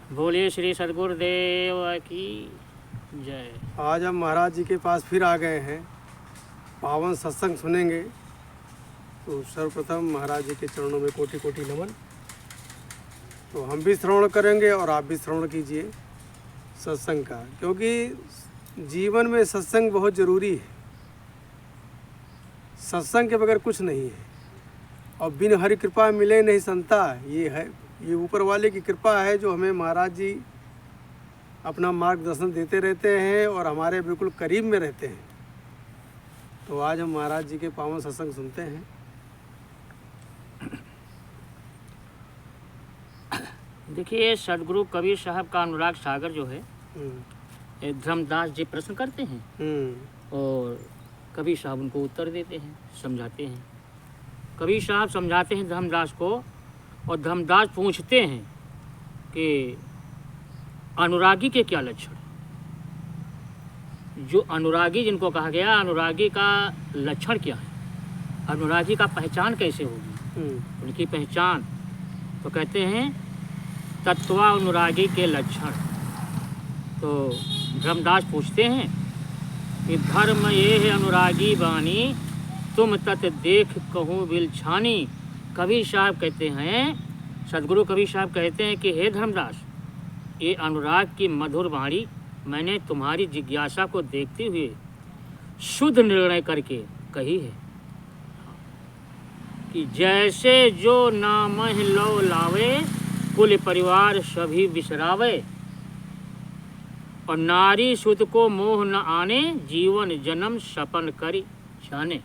बोलिए श्री सद्गुरुदेव की जय। आज हम महाराज जी के पास फिर आ गए हैं, पावन सत्संग सुनेंगे। तो सर्वप्रथम महाराज जी के चरणों में कोटि कोटि नमन। तो हम भी श्रवण करेंगे और आप भी श्रवण कीजिए सत्संग का, क्योंकि जीवन में सत्संग बहुत ज़रूरी है। सत्संग के बगैर कुछ नहीं है, और बिन हरि कृपा मिले नहीं संता। ये है, ये ऊपर वाले की कृपा है जो हमें महाराज जी अपना मार्गदर्शन देते रहते हैं और हमारे बिल्कुल करीब में रहते हैं। तो आज हम महाराज जी के पावन सत्संग सुनते हैं। देखिए, सदगुरु कबीर साहब का अनुराग सागर जो है, हम्म, धर्मदास जी प्रश्न करते हैं और कबीर साहब उनको उत्तर देते हैं, समझाते हैं। कबीर साहब समझाते हैं धर्मदास को, और धर्मदास पूछते हैं कि अनुरागी के क्या लक्षण। जो अनुरागी जिनको कहा गया, अनुरागी का लक्षण क्या है, अनुरागी का पहचान कैसे होगी, उनकी पहचान। तो कहते हैं तत्वानुरागी के लक्षण। तो धर्मदास पूछते हैं कि धर्म ये है अनुरागी बानी, तुम तत् देख कहूँ बिल छानी। कबीर साहब कहते हैं, सदगुरु कबीर साहब कहते हैं कि हे धर्मदास, ये अनुराग की मधुर वाणी मैंने तुम्हारी जिज्ञासा को देखते हुए शुद्ध निर्णय करके कही है कि जैसे जो नाम लो लावे, कुल परिवार सभी बिसरावे, और नारी सुध को मोह न आने, जीवन जन्म सपन करी जाने।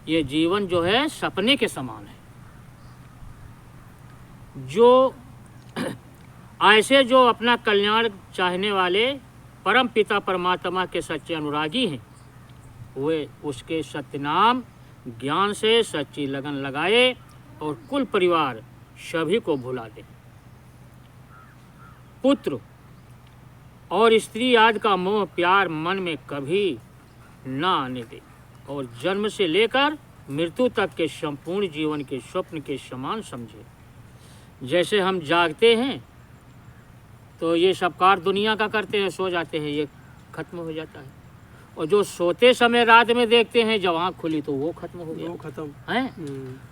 ये जीवन जो है सपने के समान है। जो ऐसे जो अपना कल्याण चाहने वाले परम पिता परमात्मा के सच्चे अनुरागी हैं, वे उसके सत्यनाम ज्ञान से सच्ची लगन लगाए और कुल परिवार सभी को भुला दें। पुत्र और स्त्री आदि का मोह प्यार मन में कभी न आने दे, और जन्म से लेकर मृत्यु तक के संपूर्ण जीवन के स्वप्न के समान समझे। जैसे हम जागते हैं तो ये सब कार्य दुनिया का करते हैं, सो जाते हैं, ये खत्म हो जाता है। और जो सोते समय रात में देखते हैं, जब आँख खुली तो वो खत्म हो गया, वो खत्म है।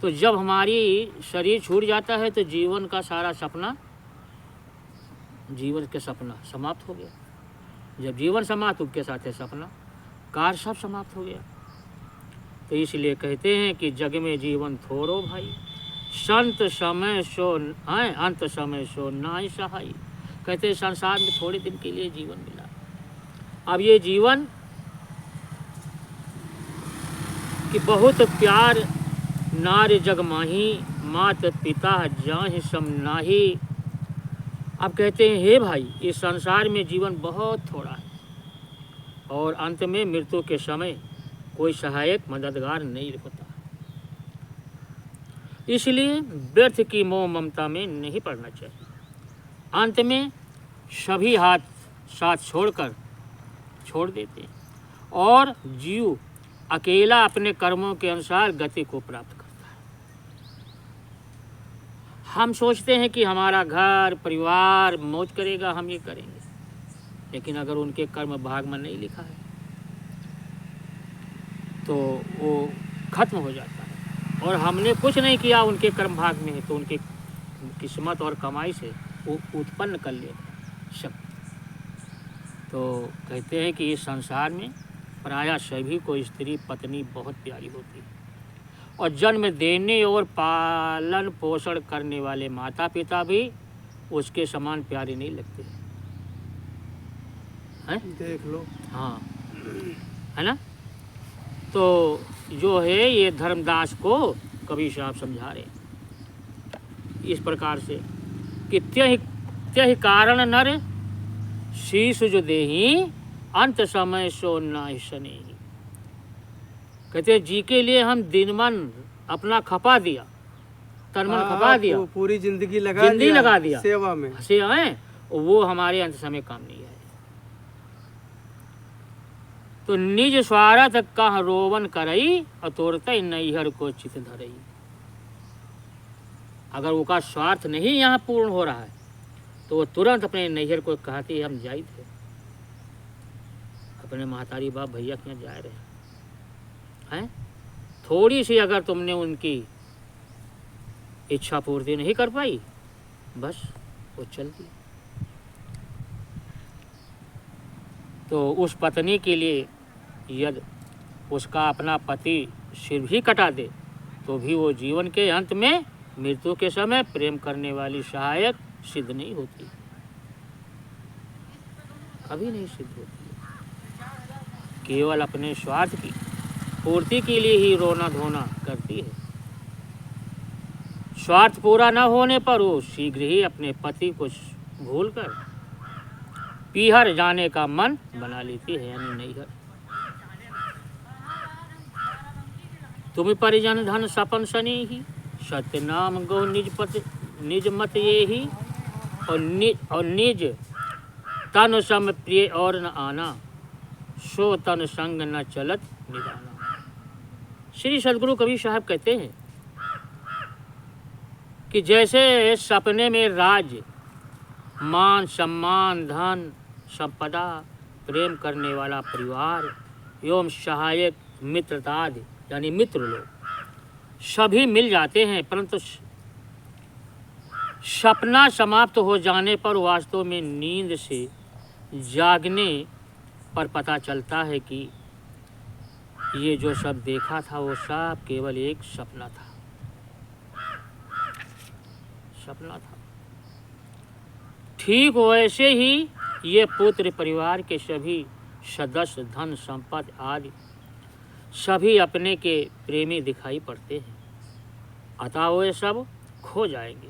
तो जब हमारी शरीर छूट जाता है तो जीवन का सारा सपना, जीवन के सपना समाप्त हो गया। जब जीवन समाप्त, उसके साथ है सपना, कार्य सब समाप्त हो गया। तो इसलिए कहते हैं कि जग में जीवन थोड़ो भाई, संत समय सो अंत समय सो नाई सहाय। कहते हैं संसार में थोड़े दिन के लिए जीवन मिला। अब ये जीवन कि बहुत प्यार नार जग माही, मात पिता जाहि सम नाही। अब कहते हैं हे भाई, इस संसार में जीवन बहुत थोड़ा है, और अंत में मृत्यु के समय कोई सहायक मददगार नहीं होता। इसलिए व्यर्थ की मोह ममता में नहीं पड़ना चाहिए। अंत में सभी हाथ साथ छोड़कर छोड़ देते हैं, और जीव अकेला अपने कर्मों के अनुसार गति को प्राप्त करता है। हम सोचते हैं कि हमारा घर परिवार मौज करेगा, हम ये करेंगे, लेकिन अगर उनके कर्म भाग में नहीं लिखा है तो वो खत्म हो जाता है। और हमने कुछ नहीं किया, उनके कर्म भाग में है, तो उनकी किस्मत और कमाई से वो उत्पन्न कर लेगा शक्ति। तो कहते हैं कि इस संसार में प्रायः सभी को स्त्री पत्नी बहुत प्यारी होती है, और जन्म देने और पालन पोषण करने वाले माता पिता भी उसके समान प्यारे नहीं लगते हैं। देख लो। हाँ, है ना। तो जो है ये धर्मदास को कबीर साहब समझा रहे इस प्रकार से कि त्यहि कारण नर शीश जो देही, अंत समय सो नाहि सनेही। कहते जी के लिए हम दिन मन अपना खपा दिया, तन मन खपा दिया, पूरी जिंदगी लगा दिया सेवा में, सेवा है, वो हमारे अंत समय काम नहीं है। तो निज स्वार्थ कह रोवन करई, अतोरत नैहर को चित धरई। अगर उसका स्वार्थ नहीं यहाँ पूर्ण हो रहा है तो वो तुरंत अपने नैहर को कहा कि हम जाए थे, अपने महतारी बाप भैया के यहाँ जा रहे हैं। थोड़ी सी अगर तुमने उनकी इच्छा पूर्ति नहीं कर पाई, बस वो चल दी। तो उस पत्नी के लिए यदि उसका अपना पति सिर भी कटा दे तो भी वो जीवन के अंत में मृत्यु के समय प्रेम करने वाली सहायक सिद्ध नहीं होती, कभी नहीं सिद्ध होती। केवल अपने स्वार्थ की पूर्ति के लिए ही रोना धोना करती है। स्वार्थ पूरा न होने पर वो शीघ्र ही अपने पति को भूलकर पीहर जाने का मन बना लेती है, यानी नैहर। तुम परिजन धन सपन सनी ही, सत्य नाम गो निज मत ये ही, और निज तन सम प्रिय और न आना, सो तन संग न चलत निदाना। श्री सद्गुरु कबीर साहब कहते हैं कि जैसे सपने में राज, मान, सम्मान, धन, संपदा, प्रेम करने वाला परिवार एवं सहायक मित्रतादि यानी मित्र लोग सभी मिल जाते हैं, परंतु सपना समाप्त हो जाने पर वास्तव में नींद से जागने पर पता चलता है कि ये जो सब देखा था वो सब केवल एक सपना था, सपना था। ठीक वैसे ही ये पुत्र परिवार के सभी सदस्य, धन संपत्ति आदि सभी अपने के प्रेमी दिखाई पड़ते हैं, अतः वे सब खो जाएंगे।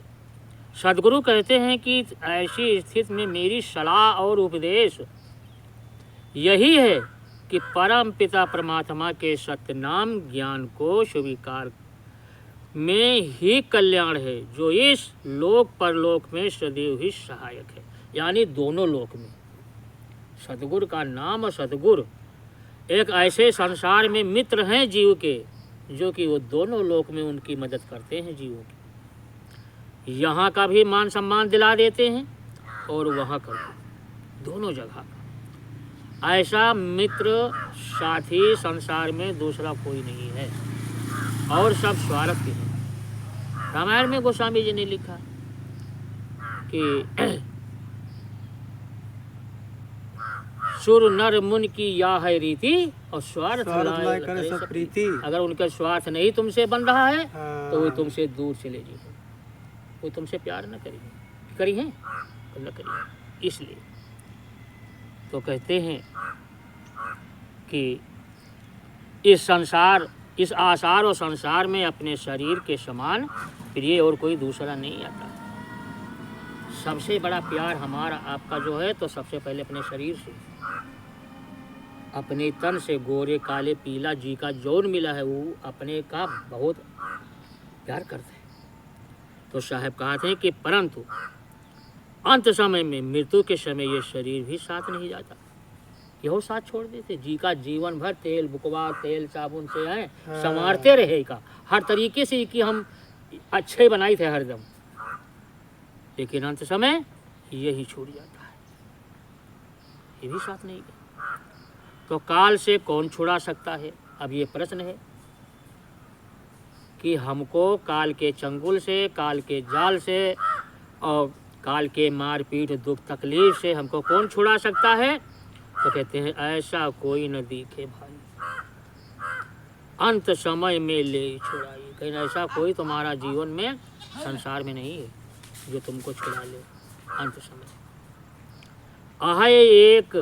सद्गुरु कहते हैं कि ऐसी स्थिति में मेरी सलाह और उपदेश यही है कि परम पिता परमात्मा के सत्य नाम ज्ञान को स्वीकार में ही कल्याण है, जो इस लोक परलोक में सदैव ही सहायक है। यानी दोनों लोक में सद्गुरु का नाम और सद्गुरु एक ऐसे संसार में मित्र हैं जीव के, जो कि वो दोनों लोक में उनकी मदद करते हैं जीवों की। यहाँ का भी मान सम्मान दिला देते हैं और वहाँ का भी, दोनों जगह का। ऐसा मित्र साथी संसार में दूसरा कोई नहीं है और सब स्वार्थ के हैं। रामायण में गोस्वामी जी ने लिखा कि सुर नर मुन की या है रीति और स्वार्थ लाए करे सब प्रीति। अगर उनका स्वार्थ नहीं तुमसे बन रहा है तो वो तुमसे दूर चले जाइए, वो तुमसे प्यार न करिए, करी है तो न करिए। इसलिए तो कहते हैं कि इस संसार, इस आसार और संसार में अपने शरीर के समान प्रिय और कोई दूसरा नहीं आता। सबसे बड़ा प्यार हमारा आपका जो है तो सबसे पहले अपने शरीर से, अपने तन से, गोरे काले पीला जी का जौन मिला है वो अपने का बहुत प्यार करते हैं। तो साहब कहते हैं कि परंतु अंत समय में, मृत्यु के समय ये शरीर भी साथ नहीं जाता, यहो साथ छोड़ देते। जी का जीवन भर तेल बुकवा, तेल साबुन से है संवारते रहेगा, हर तरीके से कि हम अच्छे बनाए थे हरदम, लेकिन अंत समय यही छूट जाता है, ये भी साथ नहीं गया। तो काल से कौन छुड़ा सकता है? अब ये प्रश्न है कि हमको काल के चंगुल से, काल के जाल से और काल के मारपीट दुख तकलीफ से हमको कौन छुड़ा सकता है? तो कहते हैं ऐसा कोई न दिखे भाई, अंत समय में ले छुड़ाई। कहीं ऐसा कोई तुम्हारा जीवन में संसार में नहीं है जो तुमको छुड़ा ले अंत समय। आह एक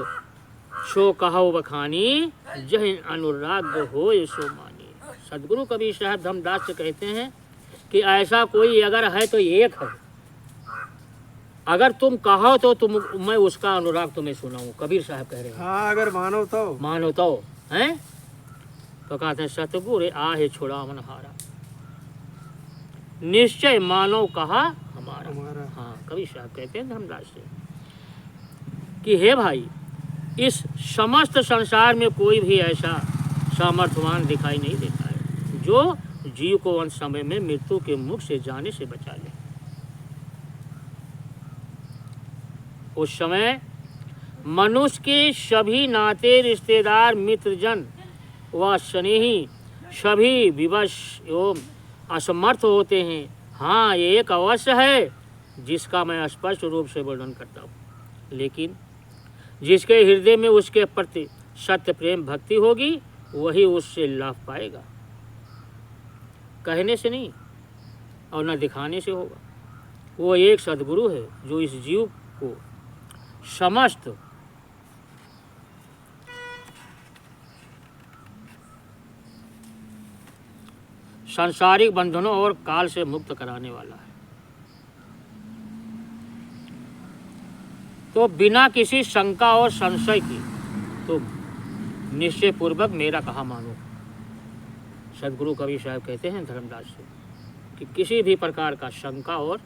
सो कहो बखानी, जह अनुराग हो सो मानी। सद्गुरु कबीर साहब धर्मदास से कहते हैं कि ऐसा कोई अगर है तो एक है, अगर तुम कहो तो मैं उसका अनुराग तुम्हें सुनाऊं। कबीर साहब कह रहे हैं हाँ, अगर मानो तो हैं। तो कहते हैं सतगुरु आहे छुड़ा मन हारा, निश्चय मानो कहा हमारा। हाँ, कबीर साहब कहते हैं धर्मदास से कि हे भाई, इस समस्त संसार में कोई भी ऐसा सामर्थ्यवान दिखाई नहीं देता है जो जीव को अंत समय में मृत्यु के मुख से जाने से बचा ले। उस समय मनुष्य के सभी नाते रिश्तेदार मित्रजन व स्नेही सभी विवश एवं असमर्थ होते हैं। हाँ, ये एक अवश्य है जिसका मैं स्पष्ट रूप से वर्णन करता हूँ, लेकिन जिसके हृदय में उसके प्रति सत्य प्रेम भक्ति होगी वही उससे लाभ पाएगा। कहने से नहीं और न दिखाने से होगा। वो एक सद्गुरु है जो इस जीव को समस्त सांसारिक बंधनों और काल से मुक्त कराने वाला है। तो बिना किसी शंका और संशय की तो निश्चय पूर्वक मेरा कहा मानो। सदगुरु कबीर साहब कहते हैं धर्मदास से कि किसी भी प्रकार का शंका और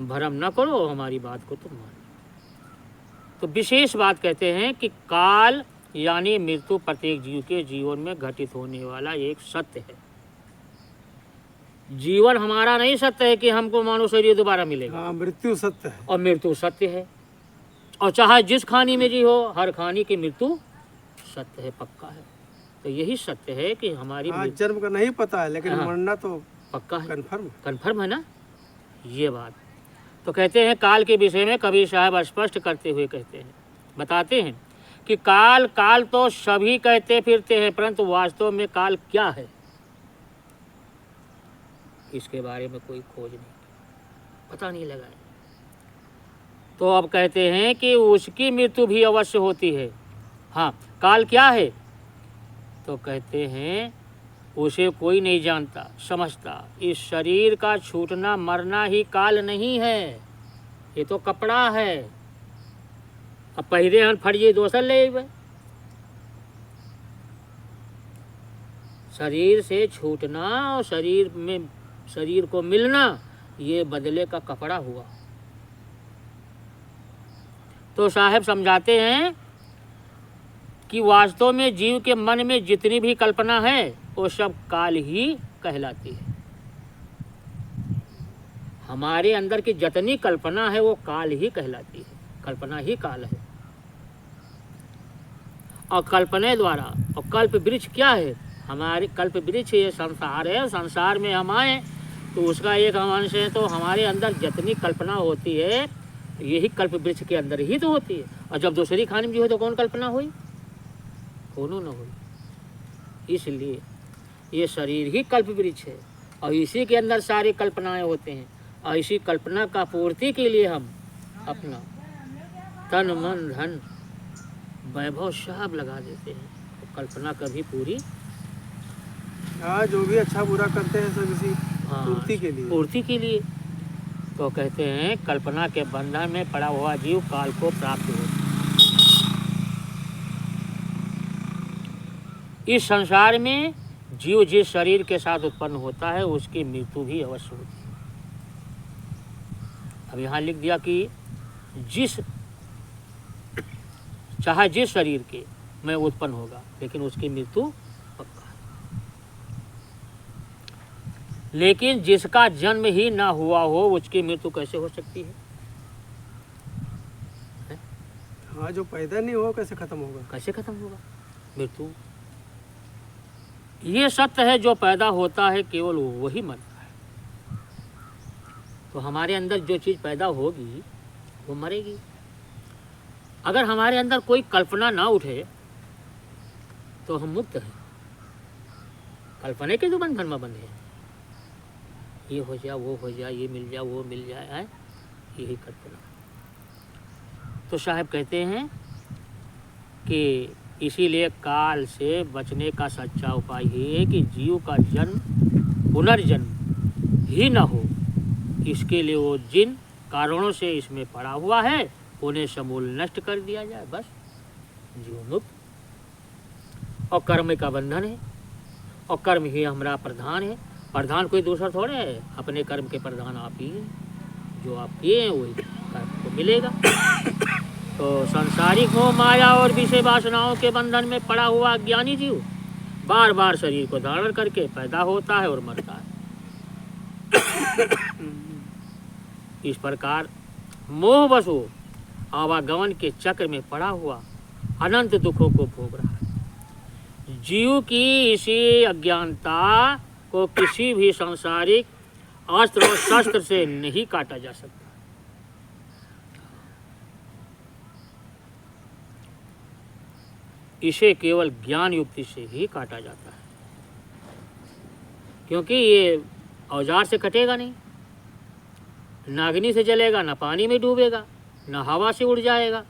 भ्रम न करो, हमारी बात को तुम मानो। तो विशेष बात कहते हैं कि काल यानी मृत्यु प्रत्येक जीव के जीवन में घटित होने वाला एक सत्य है। जीवन हमारा नहीं सत्य है कि हमको मानो शरीर दोबारा मिलेगा। हाँ, मृत्यु सत्य है और मृत्यु सत्य है। और चाहे जिस खानी में जी हो, हर खानी की मृत्यु सत्य है, पक्का है। तो यही सत्य है कि हमारी जन्म का नहीं पता है लेकिन मरना तो पक्का है, कन्फर्म है ना, ये बात। तो कहते हैं काल के विषय में कबीर साहब स्पष्ट करते हुए कहते हैं, बताते हैं कि काल काल तो सभी कहते फिरते हैं, परंतु वास्तव में काल क्या है इसके बारे में कोई खोज नहीं, पता नहीं लगा। तो अब कहते हैं कि उसकी मृत्यु भी अवश्य होती है। हाँ, काल क्या है? तो कहते हैं उसे कोई नहीं जानता समझता। इस शरीर का छूटना मरना ही काल नहीं है, ये तो कपड़ा है। अब पहले हम फड़िए दोसर ले आइबे। शरीर से छूटना और शरीर को मिलना ये बदले का कपड़ा हुआ। तो साहब समझाते हैं कि वास्तव में जीव के मन में जितनी भी कल्पना है वो सब काल ही कहलाती है। हमारे अंदर की जितनी कल्पना है वो काल ही कहलाती है, कल्पना ही काल है। और कल्पना द्वारा, और कल्प वृक्ष क्या है? हमारे कल्प वृक्ष ये संसार है। संसार में हम आए तो उसका एक अंश है। तो हमारे अंदर जितनी कल्पना होती है यही कल्प वृक्ष के अंदर ही तो होती है। और जब दूसरी खानी में जो है तो कौन कल्पना हुई? कोनो न हुई। इसलिए ये शरीर ही कल्प वृक्ष है और इसी के अंदर सारी कल्पनाएं होते हैं। और इसी कल्पना का पूर्ति के लिए हम अपना तन मन धन वैभव सब लगा देते हैं। तो कल्पना कभी पूरी, हाँ, जो भी अच्छा बुरा करते हैं सब इसी पूर्ति के लिए। तो कहते हैं कल्पना के बंधन में पड़ा हुआ जीव काल को प्राप्त हो। इस संसार में जीव जिस शरीर के साथ उत्पन्न होता है उसकी मृत्यु भी अवश्य होती है। अब यहाँ लिख दिया कि चाहे जिस शरीर के में उत्पन्न होगा लेकिन उसकी मृत्यु पक्का है। लेकिन जिसका जन्म ही ना हुआ हो उसकी मृत्यु कैसे हो सकती है? हाँ, जो पैदा नहीं हो कैसे खत्म होगा? कैसे खत्म होगा मृत्यु? ये सत्य है, जो पैदा होता है केवल वही मरता है। तो हमारे अंदर जो चीज़ पैदा होगी वो मरेगी। अगर हमारे अंदर कोई कल्पना ना उठे तो हम मुक्त हैं। कल्पना के जो बंधन में बंधे हैं, ये हो जाए वो हो जाए, ये मिल जाए वो मिल जाए, है यही कल्पना। तो साहब कहते हैं कि इसीलिए काल से बचने का सच्चा उपाय ये है कि जीव का जन्म पुनर्जन्म ही न हो। इसके लिए वो जिन कारणों से इसमें पड़ा हुआ है उन्हें समूल नष्ट कर दिया जाए, बस जीव मुक्त। और कर्म का बंधन है और कर्म ही हमारा प्रधान है। प्रधान कोई दूसरा थोड़े है, अपने कर्म के प्रधान आप ही हैं। जो आप किए हैं वही कर्म को मिलेगा। तो संसारिक मोह माया और विषय वासनाओं के बंधन में पड़ा हुआ अज्ञानी जीव बार बार शरीर को धारण करके पैदा होता है और मरता है। इस प्रकार मोह बसो आवागमन के चक्र में पड़ा हुआ अनंत दुखों को भोग रहा है। जीव की इसी अज्ञानता को किसी भी सांसारिक अस्त्र और शस्त्र से नहीं काटा जा सकता। इसे केवल ज्ञान युक्ति से ही काटा जाता है, क्योंकि ये औजार से कटेगा नहीं, ना अग्नि से जलेगा, ना पानी में डूबेगा, ना हवा से उड़ जाएगा,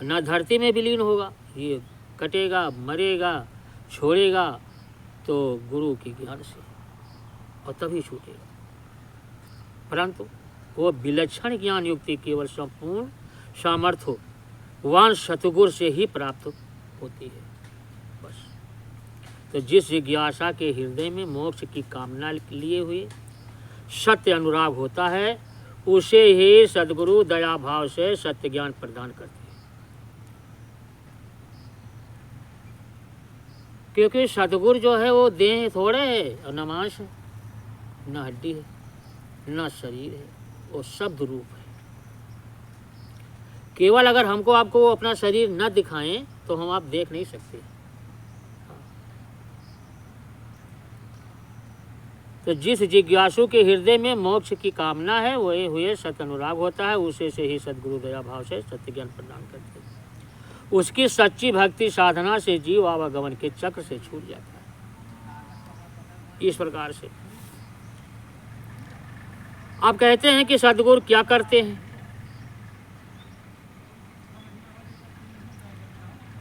ना धरती में विलीन होगा। ये कटेगा, मरेगा, छोड़ेगा तो गुरु के ज्ञान से, और तभी छूटेगा। परंतु वो विलक्षण ज्ञान युक्ति केवल संपूर्ण सामर्थ्यवान सतगुरु से ही प्राप्त होती है। बस। तो जिस जिज्ञासा के हृदय में मोक्ष की कामना लिए हुए सत्य अनुराग होता है, उसे ही सद्गुरु दया भाव से सत्य ज्ञान प्रदान करते हैं। क्योंकि सद्गुरु जो है वो देह थोड़े है, और न मांस है, न हड्डी है, न शरीर है, वो शब्द रूप है। केवल अगर हमको आपको अपना शरीर न दिखाएं तो हम आप देख नहीं सकते। तो जिस जिज्ञासु के हृदय में मोक्ष की कामना है, वही हुए सत्य अनुराग होता है, उसे से ही सद्गुरु दया भाव से सत्य ज्ञान प्रदान करते हैं। उसकी सच्ची भक्ति साधना से जीव आवागमन के चक्र से छूट जाता है। इस प्रकार से आप कहते हैं कि सद्गुरु क्या करते हैं,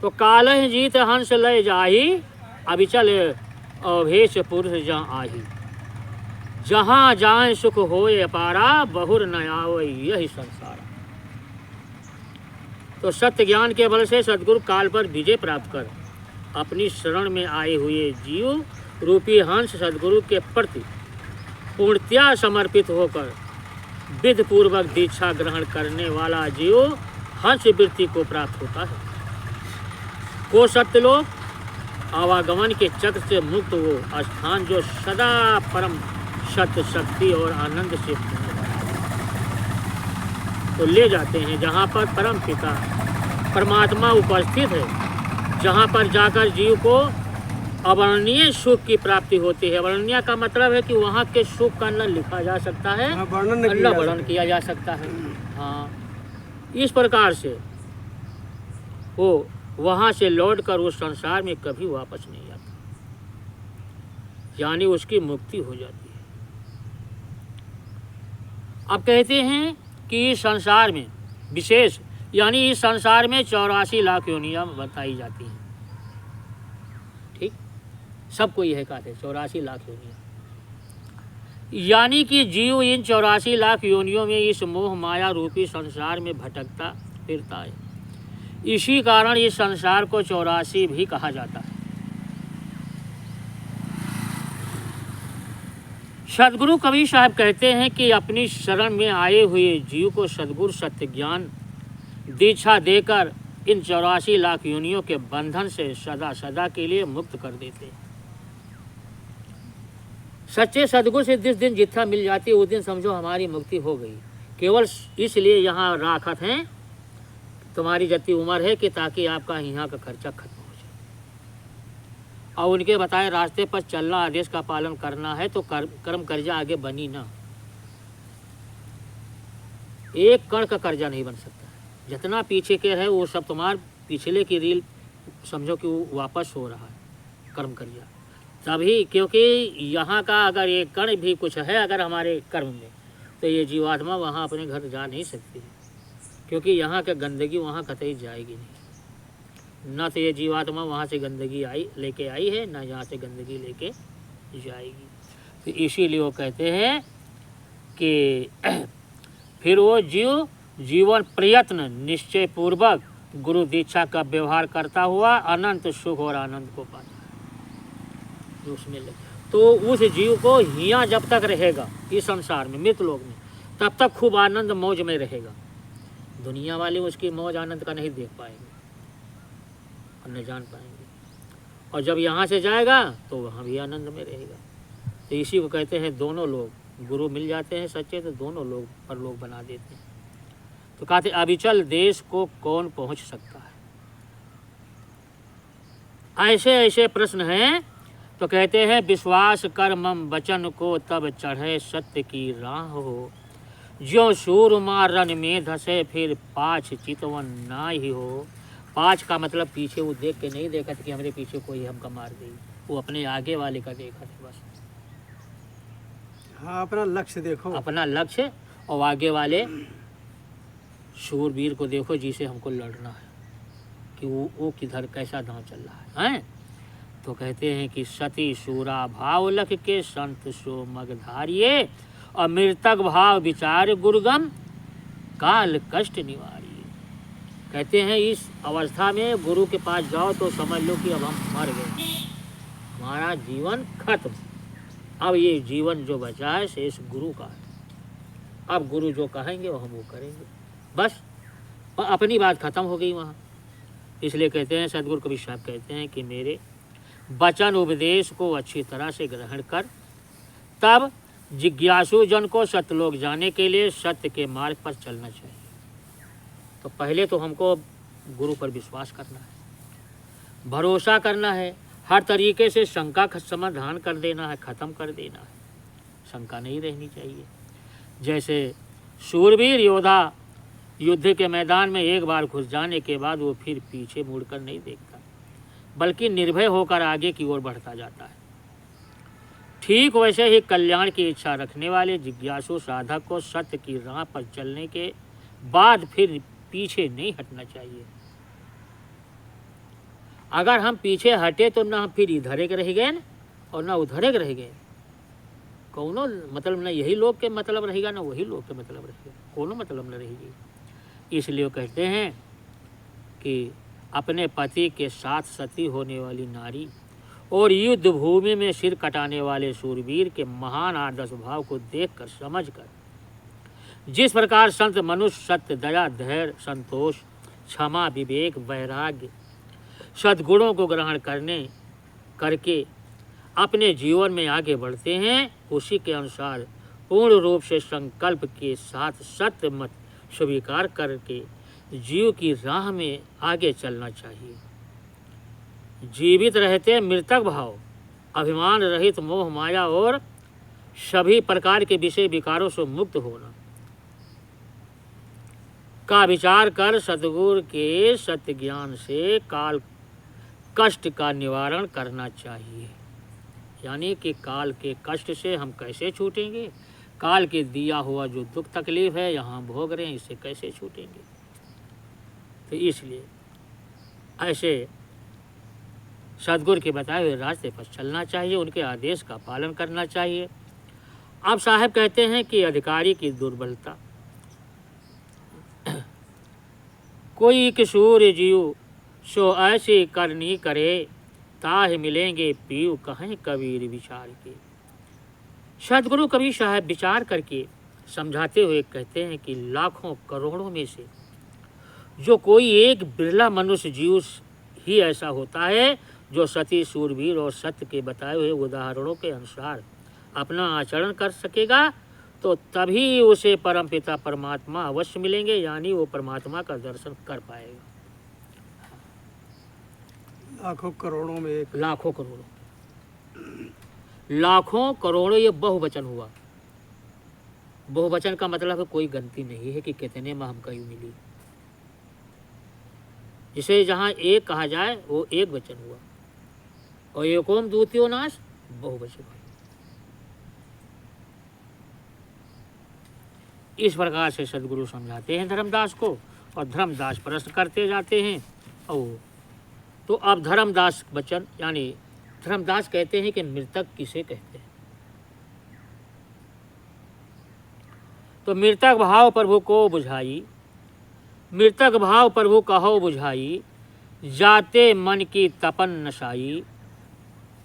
तो कालह जीत हंस लय जाही, अविचल अभेश पुरुष जा आही। जहाँ जाए सुख होए अपारा, बहुर न आवै यही संसार। तो सत्य ज्ञान के बल से सद्गुरु काल पर विजय प्राप्त कर अपनी शरण में आए हुए जीव रूपी हंस सद्गुरु के प्रति पूर्णतया समर्पित होकर विधि पूर्वक दीक्षा ग्रहण करने वाला जीव हंस वृत्ति को प्राप्त होता है। को सत्यलोक आवागमन के चक्र से मुक्त वो स्थान जो सदा परम सत्य शक्ति और आनंद से तो ले जाते हैं, जहाँ पर परम पिता परमात्मा उपस्थित है, जहाँ पर जाकर जीव को अवर्णनीय सुख की प्राप्ति होती है। अवर्णनीय का मतलब है कि वहाँ के सुख का न लिखा जा सकता है, न वर्णन किया जा सकता है। हाँ, इस प्रकार से वो वहाँ से लौटकर उस संसार में कभी वापस नहीं आता, यानी उसकी मुक्ति हो जाती है। अब कहते हैं कि इस संसार में विशेष, यानी इस संसार में 84 लाख योनियाँ बताई जाती हैं। ठीक, सबको यह कहते हैं 84 लाख योनियाँ, यानी कि जीव इन 84 लाख योनियों में इस मोह माया रूपी संसार में भटकता फिरता है। इसी कारण इस संसार को 84 भी कहा जाता है। सद्गुरु कबीर साहब कहते हैं कि अपनी शरण में आए हुए जीव को सद्गुरु सत्य ज्ञान दीक्षा देकर इन 84 लाख योनियों के बंधन से सदा सदा के लिए मुक्त कर देते हैं। सच्चे सद्गुरु से जिस दिन जितना मिल जाती है उस दिन समझो हमारी मुक्ति हो गई। केवल इसलिए यहाँ राखत हैं, तुम्हारी जितनी उम्र है कि ताकि आपका यहाँ का खर्चा खत्म हो जाए, और उनके बताए रास्ते पर चलना, आदेश का पालन करना है तो कर्म कर्जा आगे बनी ना। एक कण का कर्जा नहीं बन सकता। जितना पीछे के है वो सब तुम्हार पिछले की रील समझो कि वो वापस हो रहा है कर्म कर्जा। तभी क्योंकि यहाँ का अगर एक कण भी कुछ है अगर हमारे कर्म में, तो ये जीवात्मा वहाँ अपने घर जा नहीं सकती, क्योंकि यहाँ का गंदगी वहाँ कतई जाएगी नहीं। न तो ये जीवात्मा वहाँ से गंदगी लेके आई है, न यहाँ से गंदगी लेके जाएगी। तो इसीलिए वो कहते हैं कि फिर वो जीव जीवन प्रयत्न निश्चय पूर्वक गुरु दीक्षा का व्यवहार करता हुआ अनंत सुख और आनंद को पाता है उसमें। तो उस जीव को हियाँ जब तक रहेगा इस संसार में, मृत लोक में, तब तक खूब आनंद मौज में रहेगा। दुनिया वाले उसकी मौज आनंद का नहीं देख पाएंगे और न जान पाएंगे, और जब यहाँ से जाएगा तो वहाँ भी आनंद में रहेगा। तो इसी को कहते हैं दोनों लोग, गुरु मिल जाते हैं सच्चे तो दोनों लोग परलोक बना देते हैं। तो कहते अविचल देश को कौन पहुंच सकता है। ऐसे ऐसे प्रश्न हैं। तो कहते हैं विश्वास कर मम वचन को तब चढ़े सत्य की राह हो, ज्यों सूरमा रन में धसे फिर पाछ चितवन ना ही हो। पाछ का मतलब पीछे, वो देख के नहीं देखा था कि हमारे पीछे कोई हमका मार गई, वो अपने आगे वाले का देखा था बस। हाँ, अपना लक्ष्य देखो, अपना लक्ष्य और आगे वाले शूरवीर को देखो जिसे हमको लड़ना है कि वो किधर कैसा दांव चल रहा है, हैं? तो कहते हैं कि सती शूरा भाव लख के संत सो मग धारिये, और मृतक भाव विचार गुरुगम काल कष्ट निवारिये। कहते हैं इस अवस्था में गुरु के पास जाओ तो समझ लो कि अब हम मर गए, हमारा जीवन खत्म। अब ये जीवन जो बचा है शेष गुरु का है। अब गुरु जो कहेंगे वो हम वो करेंगे, बस। और अपनी बात खत्म हो गई वहाँ। इसलिए कहते हैं सदगुरु कबीर साहब कहते हैं कि मेरे वचन उपदेश को अच्छी तरह से ग्रहण कर, तब जिज्ञासु जन को सत्यलोक जाने के लिए सत्य के मार्ग पर चलना चाहिए। तो पहले तो हमको गुरु पर विश्वास करना है, भरोसा करना है, हर तरीके से शंका का समाधान कर देना है, ख़त्म कर देना है, शंका नहीं रहनी चाहिए। जैसे शूरवीर योद्धा युद्ध के मैदान में एक बार घुस जाने के बाद वो फिर पीछे मुड़कर नहीं देखता, बल्कि निर्भय होकर आगे की ओर बढ़ता जाता है। ठीक वैसे ही कल्याण की इच्छा रखने वाले जिज्ञासु साधक को सत्य की राह पर चलने के बाद फिर पीछे नहीं हटना चाहिए। अगर हम पीछे हटे तो ना हम फिर इधर एक रह गए और ना उधर एक रह गए, कोनो मतलब ना यही लोग के मतलब रहेगा ना वही लोग के मतलब रहेगा, कोनो मतलब न रहेगी। इसलिए कहते हैं कि अपने पति के साथ सती होने वाली नारी और युद्ध भूमि में सिर कटाने वाले शूरवीर के महान आदर्श भाव को देखकर समझकर जिस प्रकार संत मनुष्य सत्य, दया, धैर्य, संतोष, क्षमा, विवेक, वैराग्य सद्गुणों को ग्रहण करके अपने जीवन में आगे बढ़ते हैं, उसी के अनुसार पूर्ण रूप से संकल्प के साथ सत्य मत स्वीकार करके जीव की राह में आगे चलना चाहिए। जीवित रहते मृतक भाव, अभिमान रहित मोह माया और सभी प्रकार के विषय विकारों से मुक्त होना का विचार कर सद्गुरु के सत्य ज्ञान से काल कष्ट का निवारण करना चाहिए। यानी कि काल के कष्ट से हम कैसे छूटेंगे, काल के दिया हुआ जो दुख तकलीफ है यहाँ भोग रहे हैं, इससे कैसे छूटेंगे। तो इसलिए ऐसे सद्गुरु के बताए हुए रास्ते पर चलना चाहिए, उनके आदेश का पालन करना चाहिए। अब साहब कहते हैं कि अधिकारी की दुर्बलता, कोई किशोर जीव सो ऐसी करनी करे, ताह मिलेंगे पीऊ कहें कबीर विचार के। सद्गुरु कबीर साहब विचार करके समझाते हुए कहते हैं कि लाखों करोड़ों में से जो कोई एक बिरला मनुष्य जीव ही ऐसा होता है जो सती, शूरवीर और सत्य के बताए हुए उदाहरणों के अनुसार अपना आचरण कर सकेगा, तो तभी उसे परमपिता परमात्मा अवश्य मिलेंगे, यानी वो परमात्मा का दर्शन कर पाएगा। लाखों करोड़ों में एक, लाखों करोड़ों ये बहुवचन हुआ। बहुवचन का मतलब है कोई गिनती नहीं है कि कितने में हमको यूँ मिली। जिसे जहाँ एक कहा जाए वो एक वचन हुआ, और एकोम द्वितीयो नाश बहुवचन हुआ। इस प्रकार से सद्गुरु समझाते हैं धर्मदास को, और धर्मदास प्रश्न करते जाते हैं। और तो अब धर्मदास वचन, यानी धर्मदास कहते हैं कि मृतक किसे कहते हैं। तो मृतक भाव प्रभु को बुझाई, मृतक भाव प्रभु कहो बुझाई, जाते मन की तपन नशाई,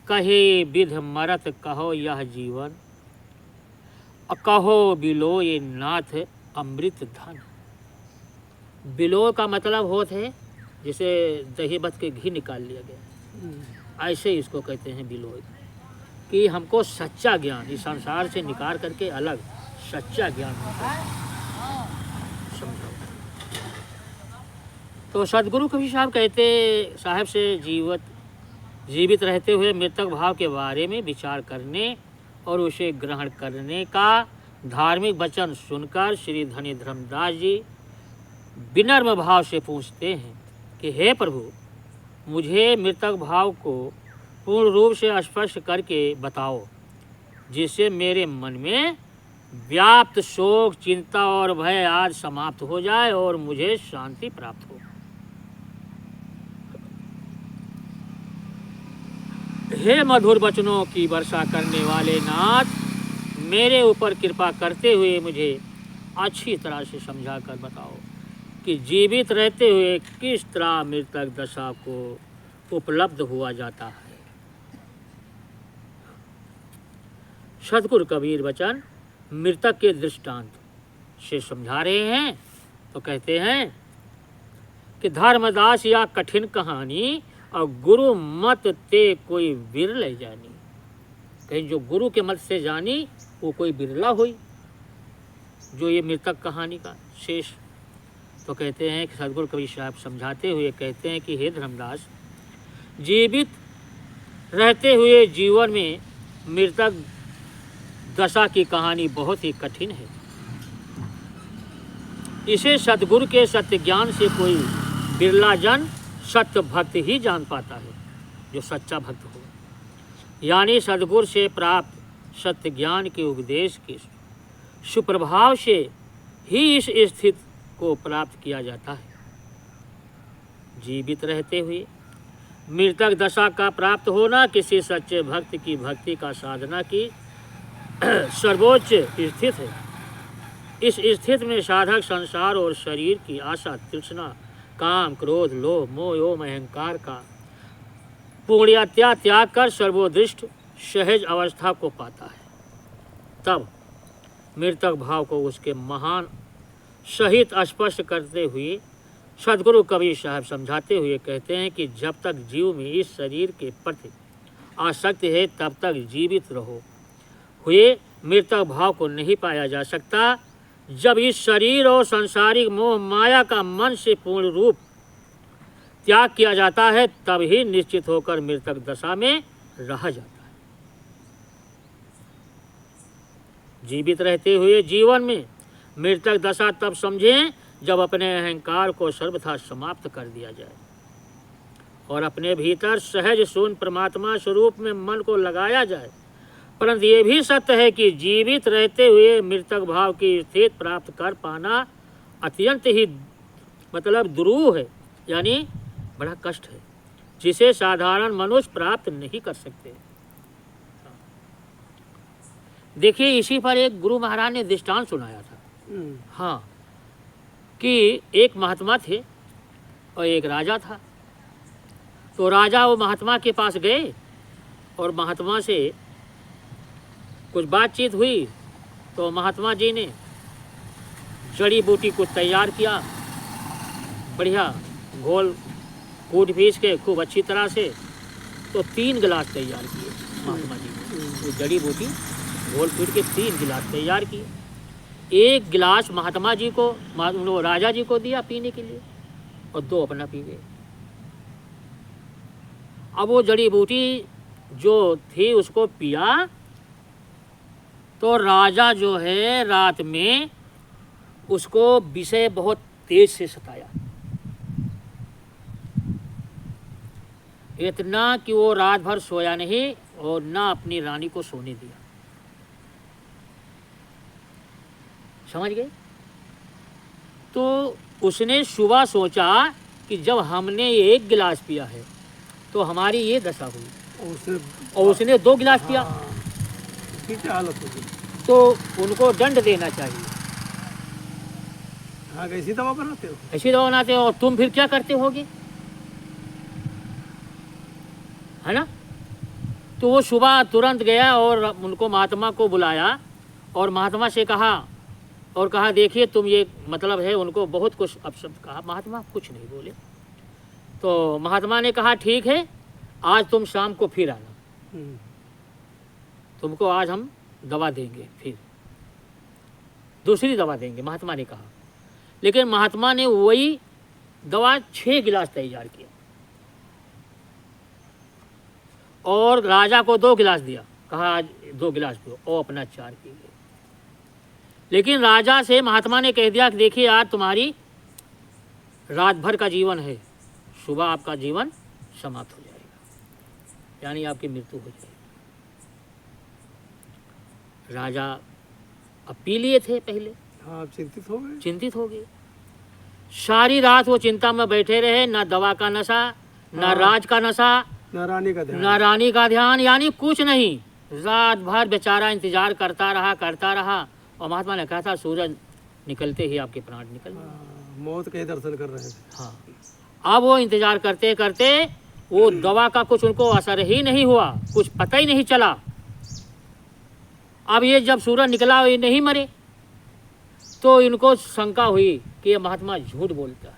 कहे विध मरत कहो यह जीवन, कहो बिलो ये नाथ अमृत धन। बिलो का मतलब होता है जिसे दही बत के घी निकाल लिया गया, ऐसे इसको कहते हैं बिलो, कि हमको सच्चा ज्ञान इस संसार से निकाल करके अलग सच्चा ज्ञान समझाओ। तो सदगुरु कबीर साहब कहते साहब से जीवित रहते हुए मृतक भाव के बारे में विचार करने और उसे ग्रहण करने का धार्मिक वचन सुनकर श्री धनी धर्मदास जी विनम्र भाव से पूछते हैं कि हे प्रभु, मुझे मृतक भाव को पूर्ण रूप से स्पष्ट करके बताओ, जिससे मेरे मन में व्याप्त शोक, चिंता और भय आज समाप्त हो जाए और मुझे शांति प्राप्त हो। हे मधुर वचनों की वर्षा करने वाले नाथ, मेरे ऊपर कृपा करते हुए मुझे अच्छी तरह से समझा कर बताओ कि जीवित रहते हुए किस तरह मृतक दशा को उपलब्ध हुआ जाता है। सदगुरु कबीर वचन मृतक के दृष्टांत से समझा रहे हैं। तो कहते हैं कि धर्मदास या कठिन कहानी और गुरु मत ते कोई बिरले जानी। कहीं जो गुरु के मत से जानी वो कोई बिरला हुई, जो ये मृतक कहानी का शेष। तो कहते हैं कि सदगुरु कबीर साहब समझाते हुए कहते हैं कि हे धर्मदास, जीवित रहते हुए जीवन में मृतक दशा की कहानी बहुत ही कठिन है। इसे सतगुरु के सत्य ज्ञान से कोई बिरला जन सत्य भक्त ही जान पाता है, जो सच्चा भक्त हो। यानी सदगुरु से प्राप्त सत्य ज्ञान के उपदेश के सुप्रभाव से ही इस स्थिति को प्राप्त किया जाता है। जीवित रहते हुए मृतक दशा का प्राप्त होना किसी सच्चे भक्त की भक्ति का साधना की सर्वोच्च स्थिति है। इस स्थिति में साधक संसार और शरीर की आशा, तृष्णा, काम, क्रोध, लोभ, मोह एवं अहंकार का पूर्णतया त्याग कर सर्वोदृष्ट सहज अवस्था को पाता है। तब मृतक भाव को उसके महान सहित स्पष्ट करते हुए सदगुरु कबीर साहब समझाते हुए कहते हैं कि जब तक जीव में इस शरीर के प्रति आसक्ति है तब तक जीवित रहो हुए मृतक भाव को नहीं पाया जा सकता। जब इस शरीर और सांसारिक मोह माया का मन से पूर्ण रूप त्याग किया जाता है तब ही निश्चित होकर मृतक दशा में रहा जाता है। जीवित रहते हुए जीवन में मृतक दशा तब समझें जब अपने अहंकार को सर्वथा समाप्त कर दिया जाए और अपने भीतर सहज शून्य परमात्मा स्वरूप में मन को लगाया जाए। परंतु ये भी सत्य है कि जीवित रहते हुए मृतक भाव की स्थिति प्राप्त कर पाना अत्यंत ही दुरूह है, यानी बड़ा कष्ट है, जिसे साधारण मनुष्य प्राप्त नहीं कर सकते। देखिए, इसी पर एक गुरु महाराज ने दृष्टांत सुनाया था। हाँ, कि एक महात्मा थे और एक राजा था। तो राजा वो महात्मा के पास गए और महात्मा से कुछ बातचीत हुई। तो महात्मा जी ने जड़ी बूटी को तैयार किया, बढ़िया घोल कूट पीस के खूब अच्छी तरह से। तो 3 गिलास तैयार किए महात्मा जी ने। वो जड़ी बूटी घोल कूट के 3 गिलास तैयार किए। 1 गिलास महात्मा जी को, राजा जी को दिया पीने के लिए और 2 अपना पी गए। अब वो जड़ी बूटी जो थी उसको पिया तो राजा जो है रात में उसको विषय बहुत तेज से सताया, इतना कि वो रात भर सोया नहीं और ना अपनी रानी को सोने दिया। समझ गए? तो उसने सुबह सोचा कि जब हमने 1 गिलास पिया है तो हमारी ये दशा हुई, और उसने 2 गिलास पिया। क्या हालत होगी? तो उनको दंड देना चाहिए। हाँ, ऐसी दवा बनाते हो? ऐसी दवा बनाते हो। और तुम फिर क्या करते होगे, है ना? तो वो सुबह तुरंत गया और उनको महात्मा को बुलाया और महात्मा से कहा देखिए तुम ये मतलब है, उनको बहुत कुछ अपशब्द कहा। महात्मा कुछ नहीं बोले। तो महात्मा ने कहा ठीक है, आज तुम शाम को फिर आना, तुमको आज हम दवा देंगे, फिर दूसरी दवा देंगे, महात्मा ने कहा। लेकिन महात्मा ने वही दवा 6 गिलास तैयार किया और राजा को 2 गिलास दिया, कहा आज 2 गिलास पियो और अपना 4 पी गए। लेकिन राजा से महात्मा ने कह दिया कि देखिए आज तुम्हारी रात भर का जीवन है, सुबह आपका जीवन समाप्त हो जाएगा, यानी आपकी मृत्यु हो जाएगी। राजा अब पी लिए थे पहले, हाँ, चिंतित हो गए। चिंतित हो गए। सारी रात वो चिंता में बैठे रहे, ना दवा का नशा, ना राज का नशा, ना रानी का ध्यान। ना रानी का ध्यान, यानी कुछ नहीं। रात भर बेचारा इंतजार करता रहा और महात्मा ने कहा था सूरज निकलते ही आपके प्राण निकल गए। हाँ, मौत के दर्शन कर रहे थे। हाँ, अब वो इंतजार करते करते वो दवा का कुछ उनको असर ही नहीं हुआ, कुछ पता ही नहीं चला। अब ये जब सूरज निकला ये नहीं मरे, तो इनको शंका हुई कि ये महात्मा झूठ बोलता है।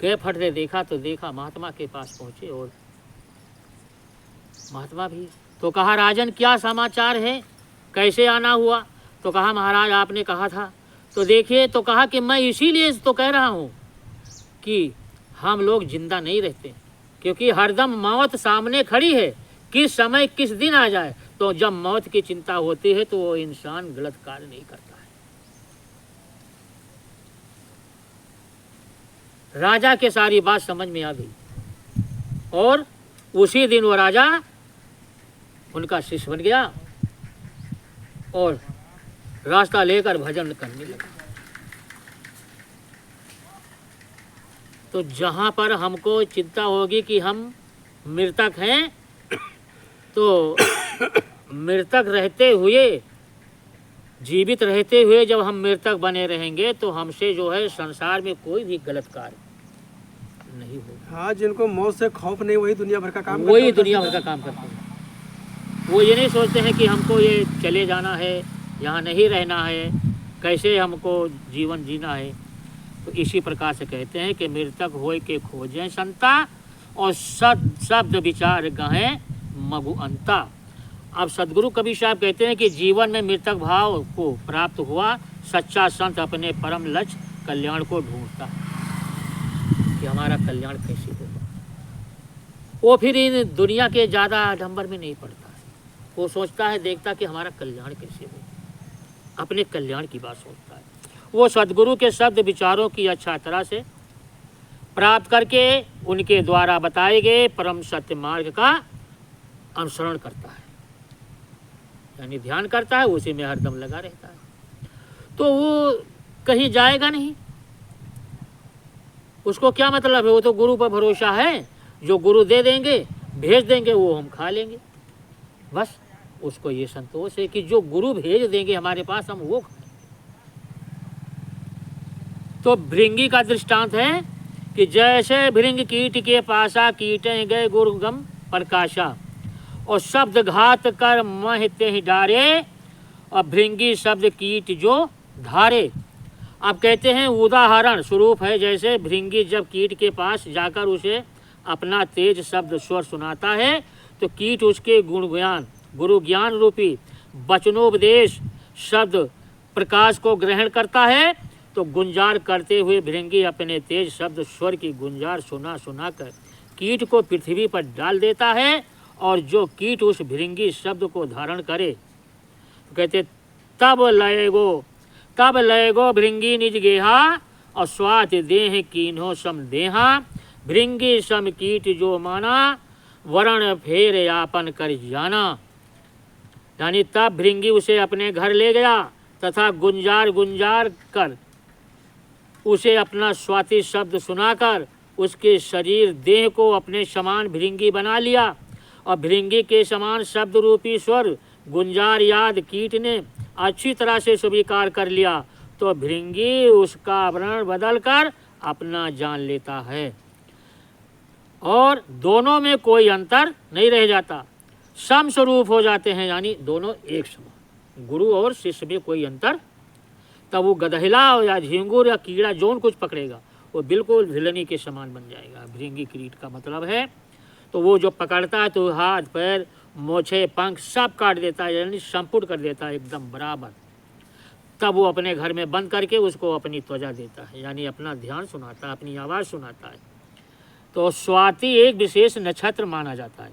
गए फटते देखा तो देखा महात्मा के पास पहुंचे और महात्मा भी। तो कहा राजन क्या समाचार है, कैसे आना हुआ? तो कहा महाराज आपने कहा था। तो देखिए, तो कहा कि मैं इसीलिए तो कह रहा हूँ कि हम लोग जिंदा नहीं रहते, क्योंकि हरदम मौत सामने खड़ी है, किस समय किस दिन आ जाए। तो जब मौत की चिंता होती है तो वो इंसान गलत कार्य नहीं करता है। राजा के सारी बात समझ में आ गई और उसी दिन वो राजा उनका शिष्य बन गया और रास्ता लेकर भजन करने लगा। तो जहाँ पर हमको चिंता होगी कि हम मृतक हैं, तो मृतक रहते हुए, जीवित रहते हुए जब हम मृतक बने रहेंगे तो हमसे जो है संसार में कोई भी गलत कार्य नहीं होगा। हाँ, जिनको मौत से खौफ नहीं वही दुनिया भर का काम वही करते दुनिया भर का काम करते हैं। वो ये नहीं सोचते हैं कि हमको ये चले जाना है, यहाँ नहीं रहना है, कैसे हमको जीवन जीना है। तो इसी प्रकार से कहते हैं कि मृतक होय के खोजें संता और शब्द विचार गहें मगु अंता। अब सदगुरु कबीर साहब कहते हैं कि जीवन में मृतक भाव को प्राप्त हुआ सच्चा संत अपने परम लक्ष्य कल्याण को ढूंढता है कि हमारा कल्याण कैसे होगा। वो फिर इन दुनिया के ज़्यादा आडंबर में नहीं पड़ता है, वो सोचता है, देखता कि हमारा कल्याण कैसे हो, अपने कल्याण की बात सोचता है। वो सदगुरु के शब्द विचारों की अच्छा तरह से प्राप्त करके उनके द्वारा बताए गए परम सत्य मार्ग का अनुसरण करता है, यानी ध्यान करता है, उसी में हरदम लगा रहता है। तो वो कहीं जाएगा नहीं, उसको क्या मतलब है, वो तो गुरु पर भरोसा है, जो गुरु दे देंगे भेज देंगे वो हम खा लेंगे, बस उसको ये संतोष है कि जो गुरु भेज देंगे हमारे पास हम वो खाएं। तो भृंगी का दृष्टांत है कि जैसे भृंग कीट के पासा कीटे गए गुरुगम प्रकाशा और शब्द घात कर महते ही डारे और भृंगी शब्द कीट जो धारे। अब कहते हैं उदाहरण स्वरूप है, जैसे भृंगी जब कीट के पास जाकर उसे अपना तेज शब्द स्वर सुनाता है तो कीट उसके गुण ज्ञान गुरु ज्ञान रूपी वचनोपदेश शब्द प्रकाश को ग्रहण करता है। तो गुंजार करते हुए भृंगी अपने तेज शब्द स्वर की गुंजार सुना कर कीट को पृथ्वी पर डाल देता है और जो कीट उस भृंगी शब्द को धारण करे, तो कहते तब लयगो भृंगी निज गेहा और स्वात देह कीन्हो सम देहा भृंगी सम कीट जो माना वरण फेर यापन कर जाना। यानी तब भृंगी उसे अपने घर ले गया तथा गुंजार कर उसे अपना स्वाति शब्द सुनाकर उसके शरीर देह को अपने समान भृंगी बना लिया और भृंगी के समान शब्द रूपी स्वर गुंजार याद कीट ने अच्छी तरह से स्वीकार कर लिया। तो भृंगी उसका आवरण बदल कर अपना जान लेता है और दोनों में कोई अंतर नहीं रह जाता, सम स्वरूप हो जाते हैं, यानी दोनों एक समान। गुरु और शिष्य में कोई अंतर, तब वो गदहिला या झिंगुर या कीड़ा जोन कुछ पकड़ेगा वो बिल्कुल भिलनी के समान बन जाएगा। भृंगी कीट का मतलब है तो वो जो पकड़ता है तो हाथ पैर मोछे पंख सब काट देता है, यानी संपूर्ण कर देता है एकदम बराबर। तब वो अपने घर में बंद करके उसको अपनी त्वचा देता है, यानी अपना ध्यान सुनाता है, अपनी आवाज़ सुनाता है। तो स्वाति एक विशेष नक्षत्र माना जाता है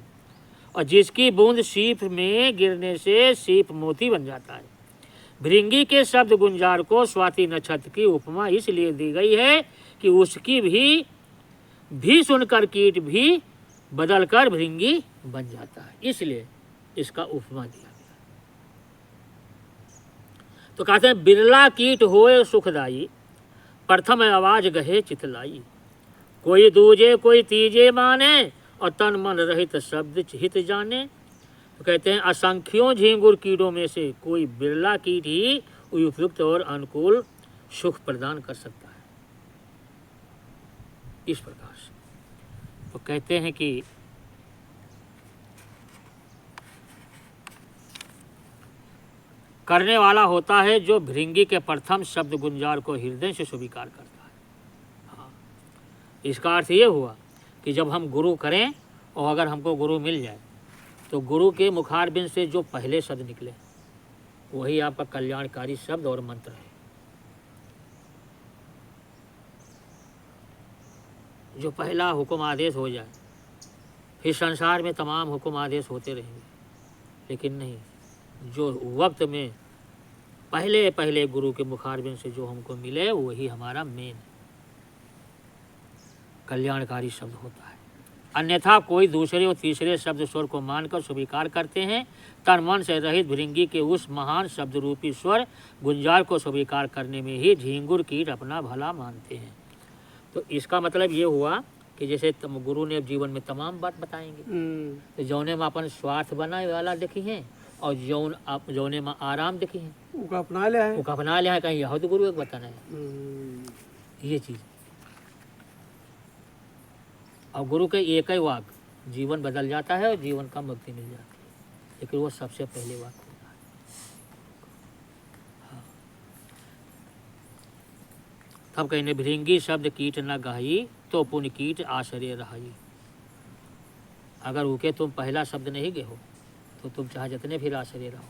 और जिसकी बूंद सीप में गिरने से सीप मोती बन जाता है। भृंगी के शब्द गुंजार को स्वाति नक्षत्र की उपमा इसलिए दी गई है कि उसकी भी सुनकर कीट भी बदलकर भृंगी बन जाता है, इसलिए इसका उपमा दिया गया। तो कहते हैं बिरला कीट होए सुखदाई, प्रथम आवाज गहे चितलाई। कोई दूजे कोई तीजे माने और तन मन रहित शब्द हित जाने। तो कहते हैं असंख्यों झींगुर कीटों में से कोई बिरला कीट ही उपयुक्त और अनुकूल सुख प्रदान कर सकता है। इस प्रकार से तो कहते हैं कि करने वाला होता है जो भृंगी के प्रथम शब्द गुंजार को हृदय से स्वीकार करता है। हाँ, इसका अर्थ ये हुआ कि जब हम गुरु करें और अगर हमको गुरु मिल जाए तो गुरु के मुखारबिंद से जो पहले शब्द निकले वही आपका कल्याणकारी शब्द और मंत्र है। जो पहला हुक्म आदेश हो जाए, फिर संसार में तमाम हुक्म आदेश होते रहेंगे, लेकिन नहीं, जो वक्त में पहले पहले गुरु के मुखारबिंद से जो हमको मिले वही हमारा मेन कल्याणकारी शब्द होता है। अन्यथा कोई दूसरे और तीसरे शब्द स्वर को मानकर स्वीकार करते हैं। तन मन से रहित भृंगी के उस महान शब्द रूपी स्वर गुंजार को स्वीकार करने में ही झींगुर कीट अपना भला मानते हैं। तो इसका मतलब ये हुआ कि जैसे गुरु ने जीवन में तमाम बात बताएंगे, तो जौने में अपन स्वार्थ बनाए वाला देखी हैं और जौने में आराम देखी हैं उका अपना लिया है, कहीं यह तो गुरु एक बताना है ये चीज़। और गुरु के एक ही वाक जीवन बदल जाता है और जीवन का मुक्ति मिल जाती है, लेकिन वो सबसे पहले वाक होता है। हाँ। तब कहने भृंगी शब्द कीट न गाही तो पुण्य कीट आश्रय रहाई। अगर उके तुम पहला शब्द नहीं गए हो तो तुम चाहे जितने फिर आश्रय रहो।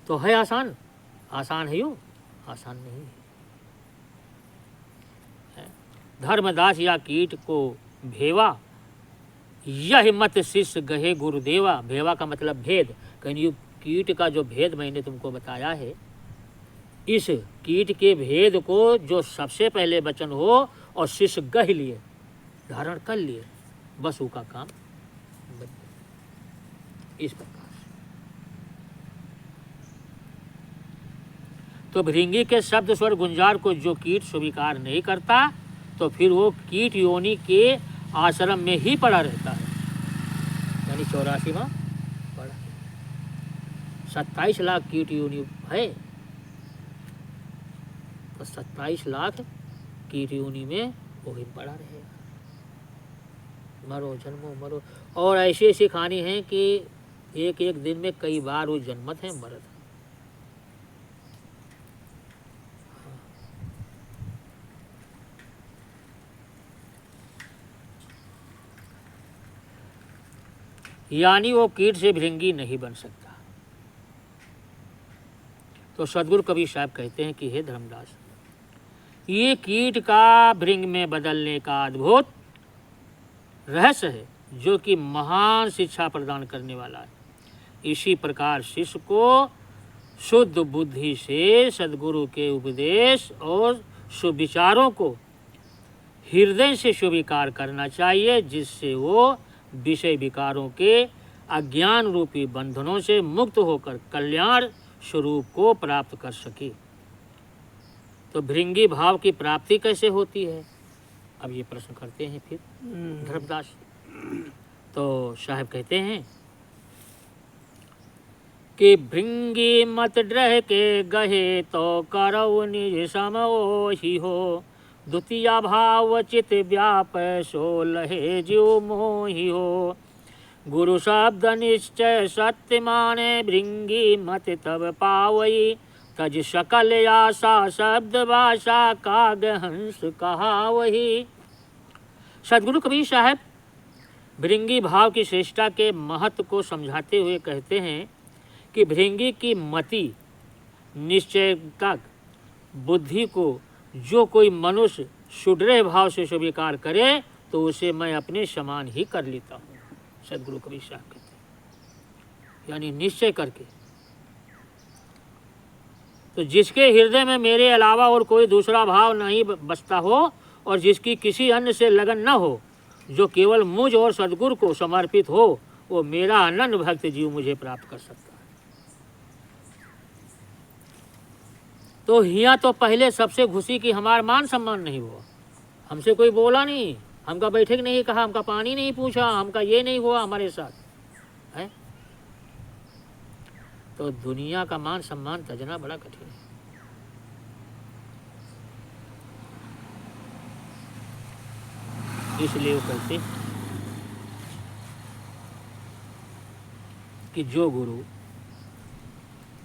तो है आसान, आसान है यो, आसान नहीं है। धर्मदास या कीट को भेवा यह मत शिष्य गहे गुरुदेवा। भेवा का मतलब भेद, कहीं कीट का जो भेद मैंने तुमको बताया है, इस कीट के भेद को जो सबसे पहले वचन हो और शिष्य गह लिए, धारण कर लिए, बस उसका काम बन गया। इस प्रकार से तो भृंगी के शब्द स्वर गुंजार को जो कीट स्वीकार नहीं करता तो फिर वो कीट योनि के आश्रम में ही पड़ा रहता है, यानी 84वां पड़ा। 27 लाख कीट योनि है, तो 27 लाख कीट योनि में वही पड़ा रहेगा। मरो जन्मो मरो, और ऐसी ऐसी कहानी है कि एक एक दिन में कई बार वो जन्मत है मरत है। यानी वो कीट से भृंगी नहीं बन सकता। तो सदगुरु कबीर साहब कहते हैं कि हे धर्मदास, ये कीट का भृंग में बदलने का अद्भुत रहस्य है जो कि महान शिक्षा प्रदान करने वाला है। इसी प्रकार शिष्य को शुद्ध बुद्धि से सदगुरु के उपदेश और सुविचारों को हृदय से स्वीकार करना चाहिए, जिससे वो विषय विकारों के अज्ञान रूपी बंधनों से मुक्त होकर कल्याण स्वरूप को प्राप्त कर सके। तो भृंगी भाव की प्राप्ति कैसे होती है, अब ये प्रश्न करते हैं फिर धर्मदास। तो साहब कहते हैं कि भृंगी मत डर के गहे तो करौ निज सम ओहि हो। द्वितीय भाव चित व्याप सो लहे जीव मोहि हो। गुरु शब्द निश्चय सत्य माने भृंगी मत तब पावई। तज सकल आशा शब्द भाषा काग हंस कहावही। सदगुरु कबीर साहब भृंगी भाव की श्रेष्ठता के महत्व को समझाते हुए कहते हैं कि भृंगी की मति निश्चय तक बुद्धि को जो कोई मनुष्य सुदृढ़ भाव से स्वीकार करे तो उसे मैं अपने समान ही कर लेता हूँ। सदगुरु कबीर साहब कहते हैं, यानी निश्चय करके। तो जिसके हृदय में मेरे अलावा और कोई दूसरा भाव नहीं बसता हो और जिसकी किसी अन्य से लगन न हो, जो केवल मुझ और सदगुरु को समर्पित हो, वो मेरा अनन्य भक्त जीव मुझे प्राप्त कर सकता है। तो हिया तो पहले सबसे घुसी कि हमारा मान सम्मान नहीं हुआ, हमसे कोई बोला नहीं, हमका बैठक नहीं कहा, हमका पानी नहीं पूछा, हमका ये नहीं हुआ हमारे साथ है। तो दुनिया का मान सम्मान तजना बड़ा कठिन है। इसलिए वो कहते कि जो गुरु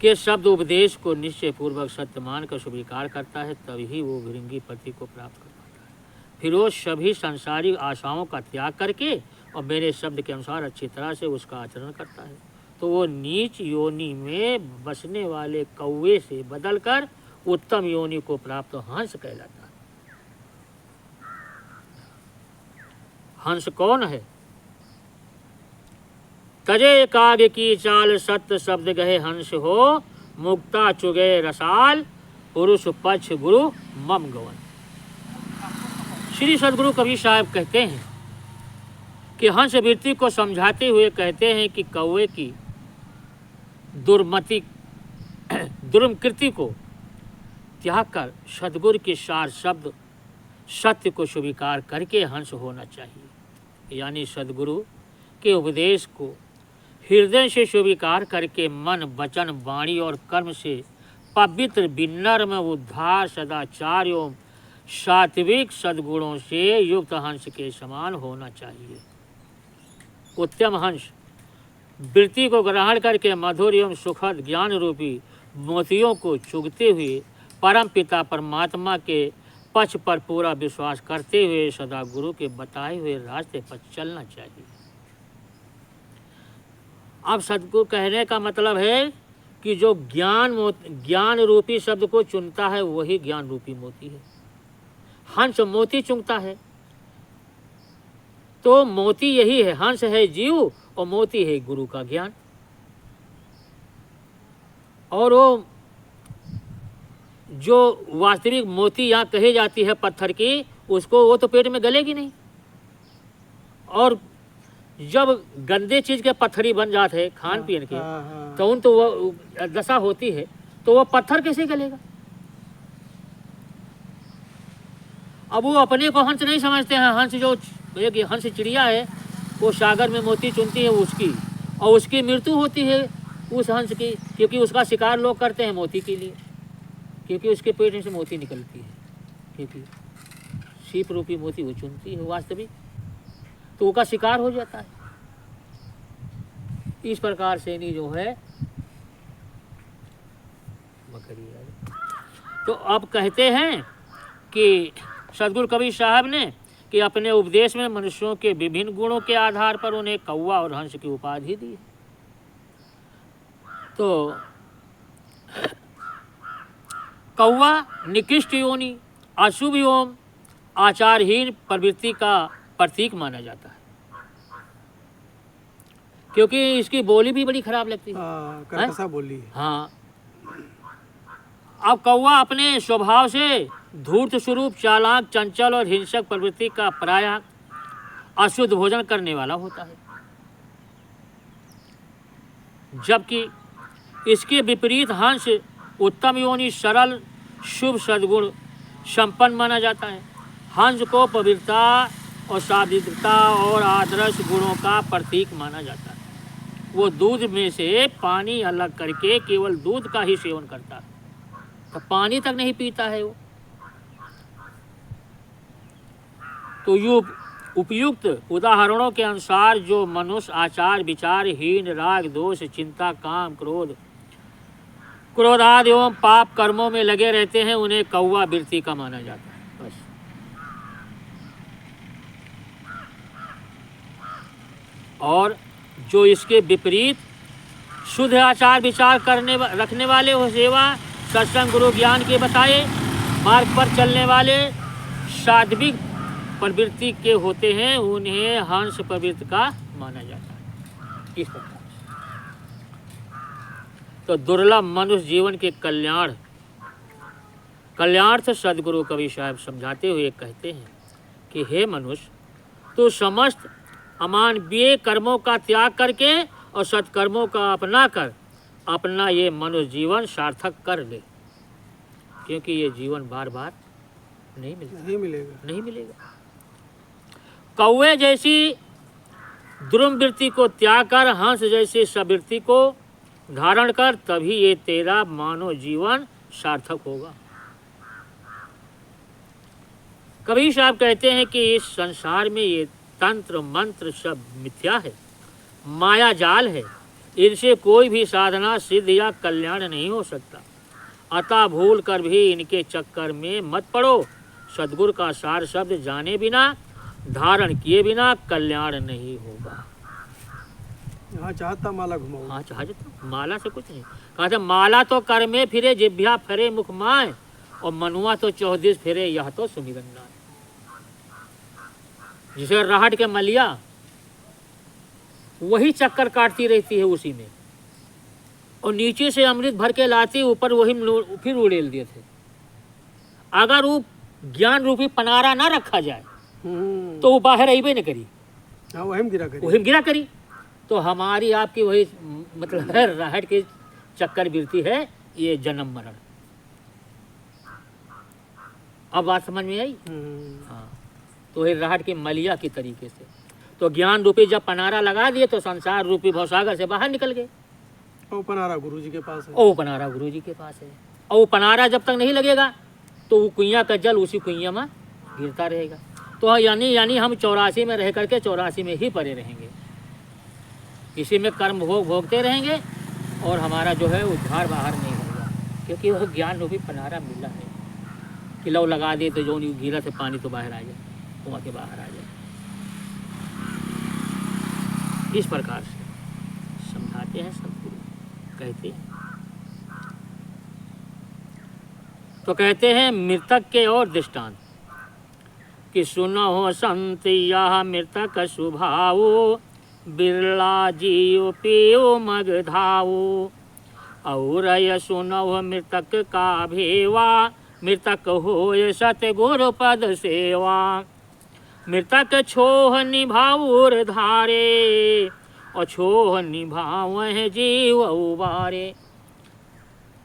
के शब्द उपदेश को निश्चय पूर्वक सत्य मान कर स्वीकार करता है तभी वो भृंगी पति को प्राप्त कर पाता है। फिर वो सभी सांसारिक आशाओं का त्याग करके और मेरे शब्द के अनुसार अच्छी तरह से उसका आचरण करता है तो वो नीच योनि में बसने वाले कौवे से बदलकर उत्तम योनि को प्राप्त हंस कहलाता है। हंस कौन है? तजे काव्य की चाल सत्य शब्द गहे हंस हो, मुक्ता चुगे रसाल पुरुष पक्ष गुरु मम गवन। श्री सदगुरु कबीर साहब कहते हैं कि हंस वृत्ति को समझाते हुए कहते हैं कि कौवे की दुर्मकृति को त्याग कर सदगुरु के सार शब्द सत्य को स्वीकार करके हंस होना चाहिए। यानी सदगुरु के उपदेश को हृदय से स्वीकार करके मन वचन वाणी और कर्म से पवित्र विनम्र उद्धार सदाचार एवं सात्विक सद्गुणों से युक्त हंस के समान होना चाहिए। उत्तम हंस वृत्ति को ग्रहण करके मधुर एवं सुखद ज्ञान रूपी मोतियों को चुगते हुए परम पिता परमात्मा के पक्ष पर पूरा विश्वास करते हुए सदा गुरु के बताए हुए रास्ते पर चलना चाहिए। अब सदगुरु कहने का मतलब है कि जो ज्ञान रूपी शब्द को चुनता है वही ज्ञान रूपी मोती है। हंस मोती चुनता है तो मोती यही है, हंस है जीव और मोती है गुरु का ज्ञान। और वो जो वास्तविक मोती यहाँ कही जाती है पत्थर की, उसको वो तो पेट में गलेगी नहीं। और जब गंदे चीज के पत्थरी बन जाते हैं खान पीन के तो उन तो वो दशा होती है तो वो पत्थर कैसे गलेगा। अब वो अपने को हंस नहीं समझते हैं। हंस जो एक हंस चिड़िया है वो सागर में मोती चुनती है उसकी, और उसकी मृत्यु होती है उस हंस की, क्योंकि उसका शिकार लोग करते हैं मोती के लिए, क्योंकि उसके पेट से मोती निकलती है, क्योंकि सीप रूपी मोती वो चुनती है वास्तविक, तो उसका शिकार हो जाता है। इस प्रकार से नहीं जो है तो अब कहते हैं कि सदगुरु कबीर साहब ने कि अपने उपदेश में मनुष्यों के विभिन्न गुणों के आधार पर उन्हें कौवा और हंस की उपाधि दी। तो कौवा निकृष्ट योनि, अशुभ एवं आचारहीन प्रवृत्ति का प्रतीक माना जाता है, क्योंकि इसकी बोली भी बड़ी खराब लगती है। कर्कशा बोली। हाँ। अब कौवा अपने स्वभाव से धूर्त स्वरूप, चालाक, चंचल और हिंसक प्रवृत्ति का प्रायः अशुद्ध भोजन करने वाला होता है, जबकि इसके विपरीत हंस उत्तम योनि, सरल, शुभ सद्गुण संपन्न माना जाता है। हंस को पवित्रता और सात्विकता और आदर्श गुणों का प्रतीक माना जाता है। वो दूध में से पानी अलग करके केवल दूध का ही सेवन करता है, तो पानी तक नहीं पीता है वो। तो उपयुक्त उदाहरणों के अनुसार जो मनुष्य आचार विचारहीन, राग दोष, चिंता, काम, क्रोधादि एवं पाप कर्मों में लगे रहते हैं उन्हें कौवा वृत्ति का माना जाता है। बस। और जो इसके विपरीत शुद्ध आचार विचार रखने वाले हो, सेवा सत्संग गुरु ज्ञान के बताए मार्ग पर चलने वाले सात्विक प्रवृत्ति के होते हैं, उन्हें हंस प्रवृत्ति का माना जाता है। इस प्रकार तो दुर्लभ मनुष्य जीवन के कल्याणार्थ सदगुरु कवि साहब समझाते हुए कहते हैं कि हे मनुष्य, तू समस्त अमानवीय कर्मों का त्याग करके और सत्कर्मों का अपना कर अपना ये मनुष्य जीवन सार्थक कर ले, क्योंकि ये जीवन बार बार नहीं मिलेगा। कौवे जैसी द्रुम वृत्ति को त्याग कर हंस जैसी सवृत्ति को धारण कर, तभी ये तेरा मानव जीवन सार्थक होगा। कबीर साहब कहते हैं कि इस संसार में ये तंत्र मंत्र सब मिथ्या है, माया जाल है, इनसे कोई भी साधना सिद्ध या कल्याण नहीं हो सकता। अतः भूल कर भी इनके चक्कर में मत पड़ो। सद्गुरु का सार शब्द जाने बिना, धारण किए बिना कल्याण नहीं होगा। यहाँ चाहता माला घुमाओ। हाँ चाहता माला से कुछ नहीं। कहा था माला तो कर में फिरे, जिभ्या फरे मुख माए, और मनुआ तो चौदिस फिरे, यह तो सुमिरन नाय। जिसे राहट के मलिया वही चक्कर काटती रहती है उसी में, और नीचे से अमृत भर के लाती, ऊपर वही फिर उड़ेल दिए थे। अगर वो ज्ञान रूपी पनारा ना रखा जाए तो वो बाहर अबे न करी, वही गिरा करी। तो हमारी आपकी वही मतलब है राहट की चक्कर गिरती है, ये जन्म मरण। अब बात समझ में आई? हाँ, तो ये राहट की मलिया की तरीके से तो ज्ञान रूपी जब पनारा लगा दिए तो संसार रूपी भवसागर से बाहर निकल गए। वो पनारा गुरु जी के पास है। वो पनारा गुरु जी के पास है, और वो पनारा जब तक नहीं लगेगा तो वो कुइया का जल उसी कुइया में गिरता रहेगा। तो यानी हम 84 में रह करके 84 में ही पड़े रहेंगे, इसी में कर्म भोगते रहेंगे, और हमारा जो है उद्धार बाहर नहीं होगा, क्योंकि वो ज्ञान रूपी पनारा मिला है कि लव लगा दे तो जो गिरा से पानी तो बाहर आ जाए, कुआं के बाहर आ जाए। इस प्रकार से समझाते हैं सदगुरु, कहते हैं। तो कहते हैं मृतक के और दृष्टांत कि सुनो संत यह मृतक स्वभावो, बिरला जीव पियो मग धावो, और यह सुनो मृतक का भेवा, मृतक होय सतगुरु पद सेवा। मृतक छोह निभाऊर धारे, और छोह निभाव जीव उबारे।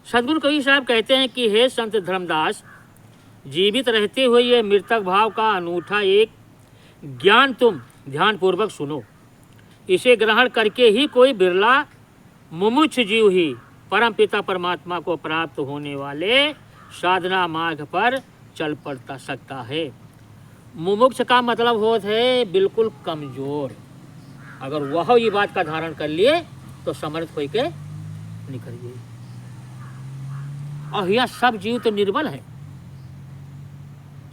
सदगुरु कबीर साहब कहते हैं कि हे संत धर्मदास, जीवित रहते हुए ये मृतक भाव का अनूठा एक ज्ञान तुम ध्यानपूर्वक सुनो। इसे ग्रहण करके ही कोई बिरला मुमुक्ष जीव ही परम पिता परमात्मा को प्राप्त होने वाले साधना मार्ग पर चल पड़ता सकता है। मुमुक्ष का मतलब होता है बिल्कुल कमजोर। अगर वह ये बात का धारण कर लिए तो समर्थ होके निकलिए। और यह सब जीव तो निर्बल है,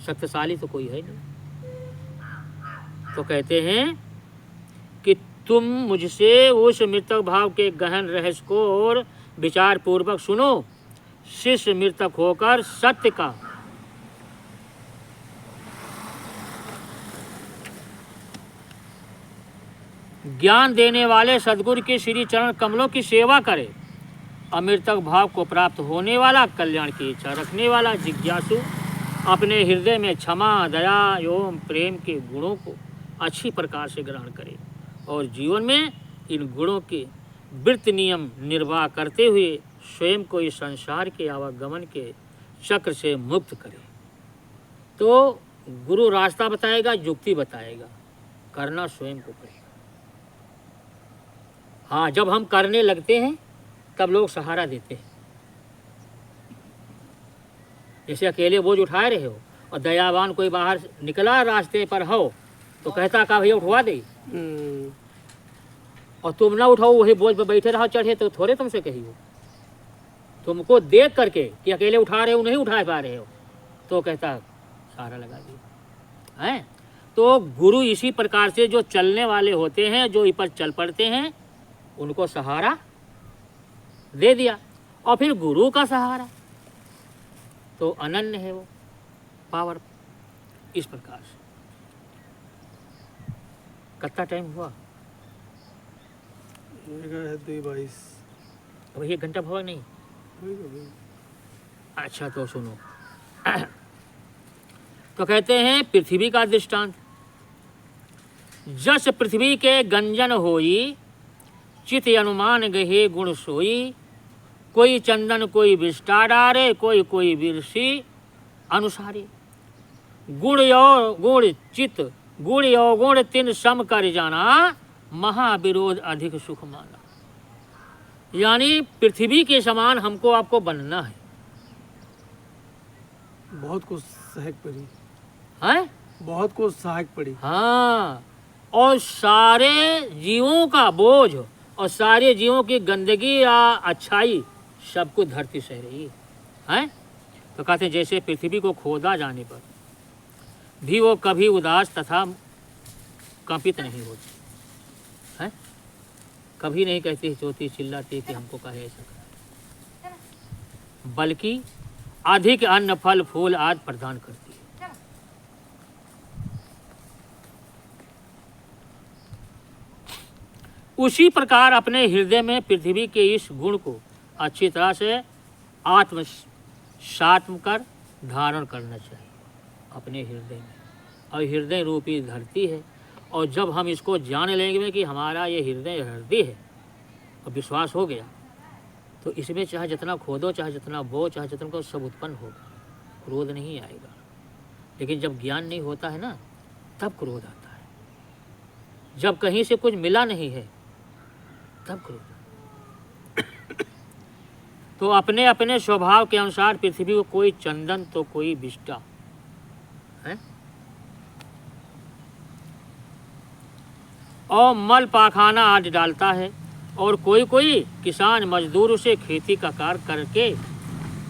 शक्तिशाली तो कोई है नहीं। तो कहते हैं कि तुम मुझसे उस मृतक भाव के गहन रहस्य को और विचार पूर्वक सुनो। शिष्य मृतक होकर सत्य का ज्ञान देने वाले सद्गुरु के श्री चरण कमलों की सेवा करे। अमृतक भाव को प्राप्त होने वाला, कल्याण की इच्छा रखने वाला जिज्ञासु अपने हृदय में क्षमा, दया एवं प्रेम के गुणों को अच्छी प्रकार से ग्रहण करे और जीवन में इन गुणों के वृत्त नियम निर्वाह करते हुए स्वयं को इस संसार के आवागमन के चक्र से मुक्त करे। तो गुरु रास्ता बताएगा, युक्ति बताएगा, करना स्वयं को पड़ेगा। हाँ, जब हम करने लगते हैं तब लोग सहारा देते हैं। जैसे अकेले बोझ उठाए रहे हो और दयावान कोई बाहर निकला रास्ते पर हो तो कहता का भैया उठवा दे, और तुम ना उठाओ, वही बोझ पर बैठे रहो चढ़े, तो थोड़े तुमसे कही हो। तुमको देख करके कि अकेले उठा रहे हो, नहीं उठा पा रहे हो, तो कहता सहारा लगा दिया है। तो गुरु इसी प्रकार से जो चलने वाले होते हैं, जो इस पर चल पड़ते हैं, उनको सहारा दे दिया। और फिर गुरु का सहारा तो अनन्य है वो, पावर। इस प्रकार से कितना टाइम हुआ? है 2:22। अब 1 घंटा हुआ नहीं? वही तो भाई। अच्छा तो सुनो। तो कहते हैं पृथ्वी का दृष्टांत, जस पृथ्वी के गंजन होई, चित अनुमान गहे गुण सोई, कोई चंदन कोई विष्टा डारे, कोई कोई विरसी अनुसारी। गुण यो गुण चित, गुण यो गुण तिन सम कर जाना, महाविरोध अधिक सुख माना। यानी पृथ्वी के समान हमको आपको बनना है। बहुत कुछ सहायक पड़ी हैं? बहुत कुछ सहायक पड़ी। हाँ, और सारे जीवों का बोझ और सारे जीवों की गंदगी या अच्छाई सबको धरती सह रही है। तो कहते हैं जैसे पृथ्वी को खोदा जाने पर भी वो कभी उदास तथा कंपित नहीं होती है, कभी नहीं कहती चोती चिल्लाती कि हमको कहे ऐसा कर, बल्कि अधिक अन्न फल फूल आदि प्रदान करती है। उसी प्रकार अपने हृदय में पृथ्वी के इस गुण को अच्छी तरह से आत्मसात्म कर धारण करना चाहिए अपने हृदय में। और हृदय रूपी धरती है, और जब हम इसको जान लेंगे कि हमारा ये हृदय है और विश्वास हो गया, तो इसमें चाहे जितना खोदो, चाहे जितना बो, चाहे जितना को सब उत्पन्न होगा, क्रोध नहीं आएगा। लेकिन जब ज्ञान नहीं होता है ना, तब क्रोध आता है। जब कहीं से कुछ मिला नहीं है तब क्रोध। तो अपने अपने स्वभाव के अनुसार पृथ्वी को कोई चंदन तो कोई विष्टा है, और मल पाखाना आदि डालता है, और कोई कोई किसान मजदूर उसे खेती का कार्य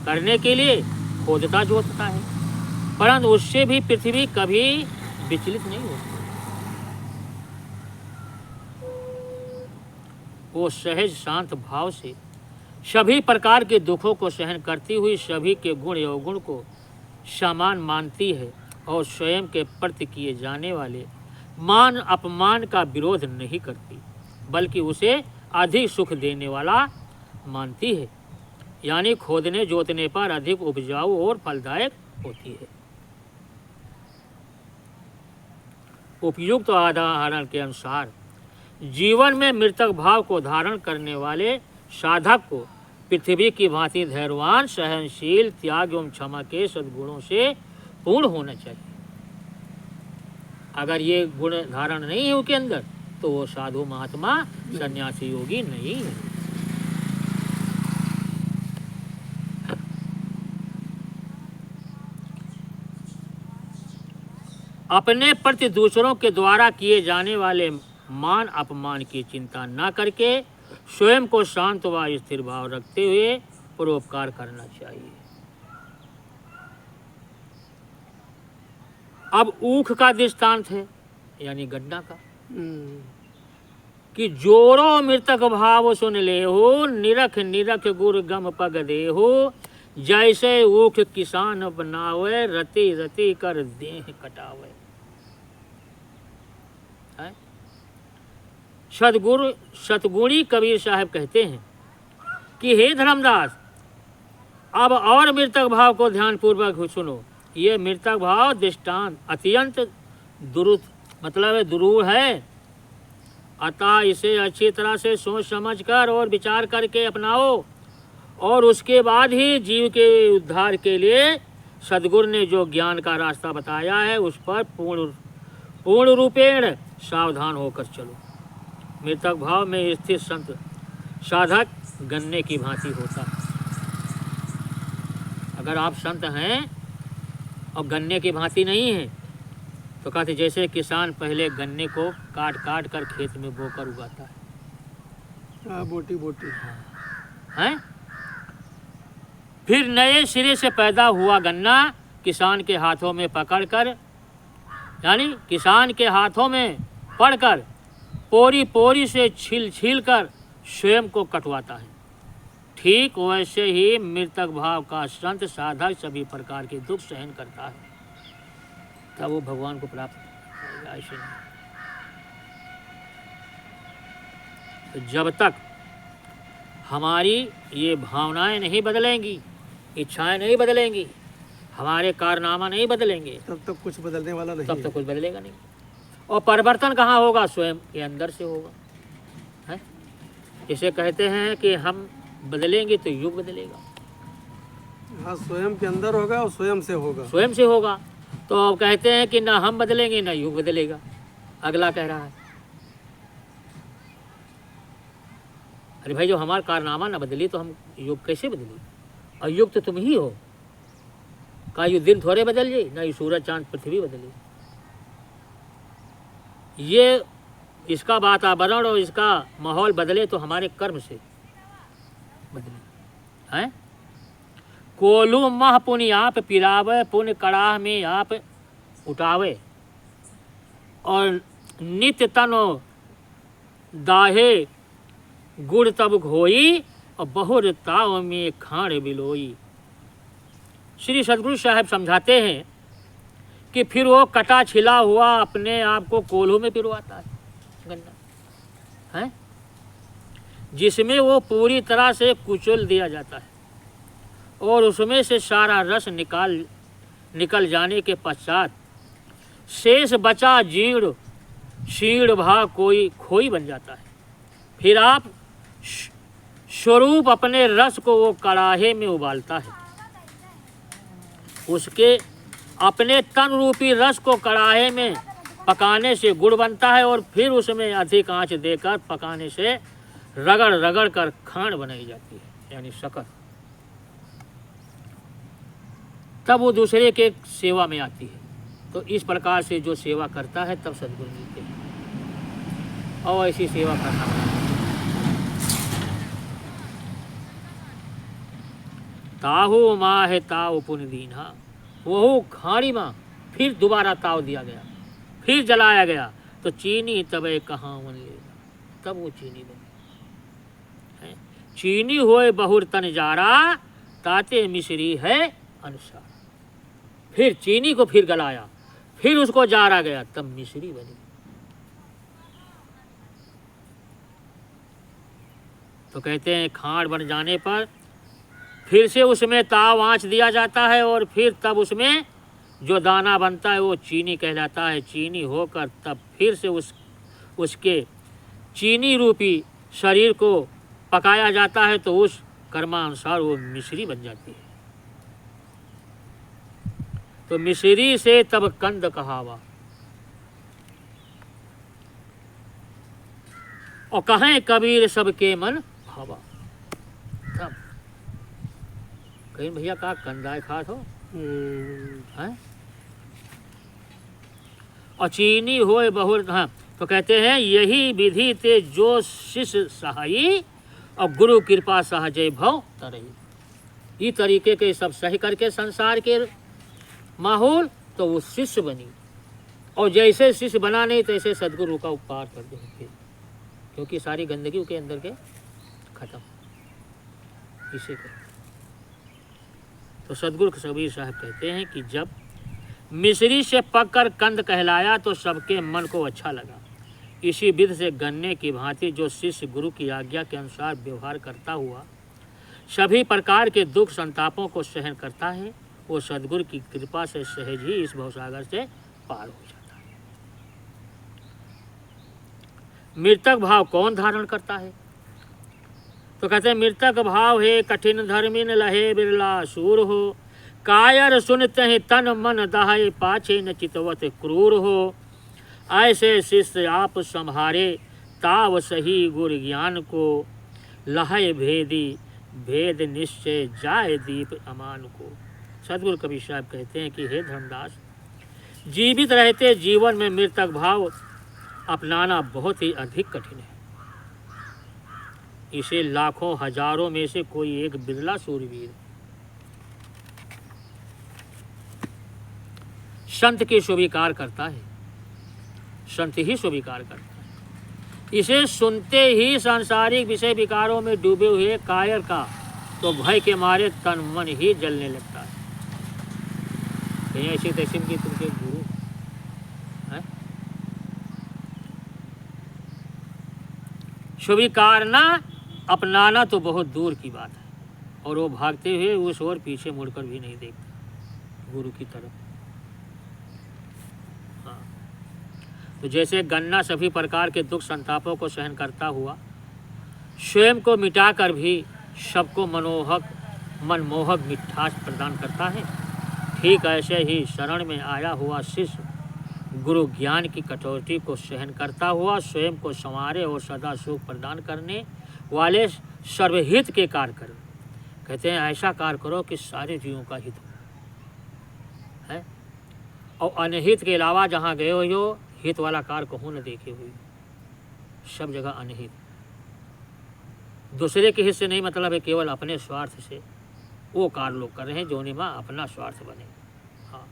करने के लिए खोदता जोतता है, परंतु उससे भी पृथ्वी कभी विचलित नहीं होती। वो सहज शांत भाव से सभी प्रकार के दुखों को सहन करती हुई सभी के गुण अवगुण को समान मानती है, और स्वयं के प्रति किए जाने वाले मान अपमान का विरोध नहीं करती, बल्कि उसे अधिक सुख देने वाला मानती है। यानी खोदने जोतने पर अधिक उपजाऊ और फलदायक होती है। उपयुक्त उदाहरण के अनुसार जीवन में मृतक भाव को धारण करने वाले साधक को पृथ्वी की भांति धैर्यवान, सहनशील, त्याग एवं क्षमा के सद्गुणों से पूर्ण होना चाहिए। अगर ये गुण धारण नहीं है उसके अंदर, तो वो साधु महात्मा सन्यासी योगी नहीं है। अपने प्रति दूसरों के द्वारा किए जाने वाले मान अपमान की चिंता न करके स्वयं को शांत व स्थिर भाव रखते हुए परोपकार करना चाहिए। अब ऊख का दृष्टांत है, यानी गन्ना का, कि जोरो मृतक भाव सुन ले हो, निरख निरख गुर गम पग दे हो, जैसे ऊख किसान बनावे, रति रति कर देह कटावे। सतगुणी कबीर साहब कहते हैं कि हे धर्मदास, अब और मृतक भाव को ध्यान पूर्वक सुनो। ये मृतक भाव दृष्टांत अत्यंत दुरूह है, अतः इसे अच्छी तरह से सोच समझकर और विचार करके अपनाओ, और उसके बाद ही जीव के उद्धार के लिए सद्गुरु ने जो ज्ञान का रास्ता बताया है उस पर पूर्ण रूपेण सावधान होकर चलो। मृतक भाव में स्थित संत साधक गन्ने की भांति होता है। अगर आप संत हैं और गन्ने की भांति नहीं है, तो कहते जैसे किसान पहले गन्ने को काट काट कर खेत में बोकर उगाता है, बोटी बोटी हैं, फिर नए सिरे से पैदा हुआ गन्ना किसान के हाथों में पकड़कर, यानी किसान के हाथों में पड़कर पोरी पोरी से छील छील कर स्वयं को कटवाता है, ठीक वैसे ही मृतक भाव का संत साधक सभी प्रकार के दुख सहन करता है, तब वो भगवान को प्राप्त करेगा। ऐसे नहीं। तो जब तक हमारी ये भावनाएं नहीं बदलेंगी, इच्छाएं नहीं बदलेंगी, हमारे कारनामा नहीं बदलेंगे, तब तक कुछ बदलने वाला नहीं तब है। तक कुछ बदलेगा नहीं। और परिवर्तन कहाँ होगा? स्वयं के अंदर से होगा, है। इसे कहते हैं कि हम बदलेंगे तो युग बदलेगा। हाँ, स्वयं के अंदर होगा और स्वयं से होगा। स्वयं से होगा। तो अब कहते हैं कि ना हम बदलेंगे ना युग बदलेगा। अगला कह रहा है, अरे भाई, जो हमारा कारनामा ना बदली तो हम युग कैसे बदली? और युग तो तुम ही हो। का ये दिन थोड़े बदल जाए, ना ये सूरज चांद पृथ्वी बदले। ये इसका वातावरण और इसका माहौल बदले तो हमारे कर्म से बदले, हैं। कोलू मह पुण्य आप पिरावे, पुण्य कड़ाह में आप उठावे, और नित्य तनो दाहे गुड़ तब घोई, और बहुर ताव में खाण बिलोई। श्री सदगुरु साहब समझाते हैं कि फिर वो कटा छिला हुआ अपने आप को कोल्हू में पिरवाता है, गन्ना, है, जिसमें वो पूरी तरह से कुचल दिया जाता है, और उसमें से सारा रस निकल जाने के पश्चात शेष बचा जीर्ण शीर्ण भाग कोई खोई बन जाता है। फिर आप स्वरूप अपने रस को वो कड़ाहे में उबालता है, उसके अपने तन रूपी रस को कड़ाहे में पकाने से गुड़ बनता है, और फिर उसमें अधिक आंच देकर पकाने से रगड़ रगड़ कर खांड बनाई जाती है, यानी शक्कर। तब वो दूसरे के सेवा में आती है। तो इस प्रकार से जो सेवा करता है तब सद्गुरु मिलते हैं, और ऐसी सेवा करना है। ताहु माँ है ताव पुण्य दीना, वह खाड़ी माँ फिर दोबारा ताव दिया गया, फिर जलाया गया, तो चीनी तबे कहाँ मन लेगा, तब वो चीनी बनी। चीनी होए बहुर तन जारा, ताते मिश्री है अनुसार। फिर चीनी को फिर गलाया, फिर उसको जारा गया, तब मिश्री बनी। तो कहते हैं खांड बन जाने पर फिर से उसमें ताव आंच दिया जाता है, और फिर तब उसमें जो दाना बनता है वो चीनी कहलाता है। चीनी होकर तब फिर से उसके चीनी रूपी शरीर को पकाया जाता है, तो उस कर्मानुसार वो मिश्री बन जाती है। तो मिश्री से तब कंद कहावा, और कहें कबीर सबके मन भावा। तब कहीं भैया का कंदाय खात हो, हैं? और चीनी होए बहुर, हाँ, तो कहते हैं यही विधि ते जो शिष्य सहाई, और गुरु कृपा सहजय भव तरही। ये तरीके के सब सही करके संसार के माहौल, तो वो शिष्य बनी, और जैसे शिष्य बना नहीं तैसे सदगुरु का उपकार कर दे फिर, क्योंकि सारी गंदगी उसके अंदर के खत्म। इसे कर तो सदगुरु कबीर साहब कहते हैं कि जब मिश्री से पककर कंद कहलाया तो सबके मन को अच्छा लगा। इसी विधि से गन्ने की भांति जो शिष्य गुरु की आज्ञा के अनुसार व्यवहार करता हुआ सभी प्रकार के दुख संतापों को सहन करता है, वो सदगुरु की कृपा से सहज ही इस भवसागर से पार हो जाता है। मृतक भाव कौन धारण करता है? तो कहते हैं मृतक भाव है कठिन धर्मिन लहे बिरला सूर हो, कायर सुनते हैं तन मन दहाए पाछे न चितवत क्रूर हो। ऐसे शिष्य आप संहारे ताव सही गुर ज्ञान को, लहय भेदी भेद निश्चय जाए दीप अमान को। सदगुरु कबीर साहब कहते हैं कि हे धर्मदास, जीवित रहते जीवन में मृतक भाव अपनाना बहुत ही अधिक कठिन है। इसे लाखों हजारों में से कोई एक बिरला सूरवीर संत की स्वीकार करता है, संत ही स्वीकार करता है। इसे सुनते ही सांसारिक विषय विकारों में डूबे हुए कायर का तो भय के मारे तन मन ही जलने लगता है। कहीं ऐसी तैसी की तुमके गुरु हैं? स्वीकार ना अपनाना तो बहुत दूर की बात है, और वो भागते हुए उस ओर पीछे मुड़कर भी नहीं देखते गुरु की तरफ। हाँ। तो जैसे गन्ना सभी प्रकार के दुख संतापों को सहन करता हुआ स्वयं को मिटाकर भी सबको मनमोहक मिठास प्रदान करता है, ठीक ऐसे ही शरण में आया हुआ शिष्य गुरु ज्ञान की कटौती को सहन करता हुआ स्वयं को संवारे और सदा सुख प्रदान करने वाले सर्वहित के कार्य करो। कहते हैं ऐसा कार्य करो कि सारे जीवों का हित हो है, और अनहित के अलावा जहाँ गए हो हित वाला कार्य कहूँ न देखे हुए, सब जगह अनहित। दूसरे के हित से नहीं मतलब है, केवल अपने स्वार्थ से वो कार्य लोग कर रहे हैं जो निमा अपना स्वार्थ बने। हाँ,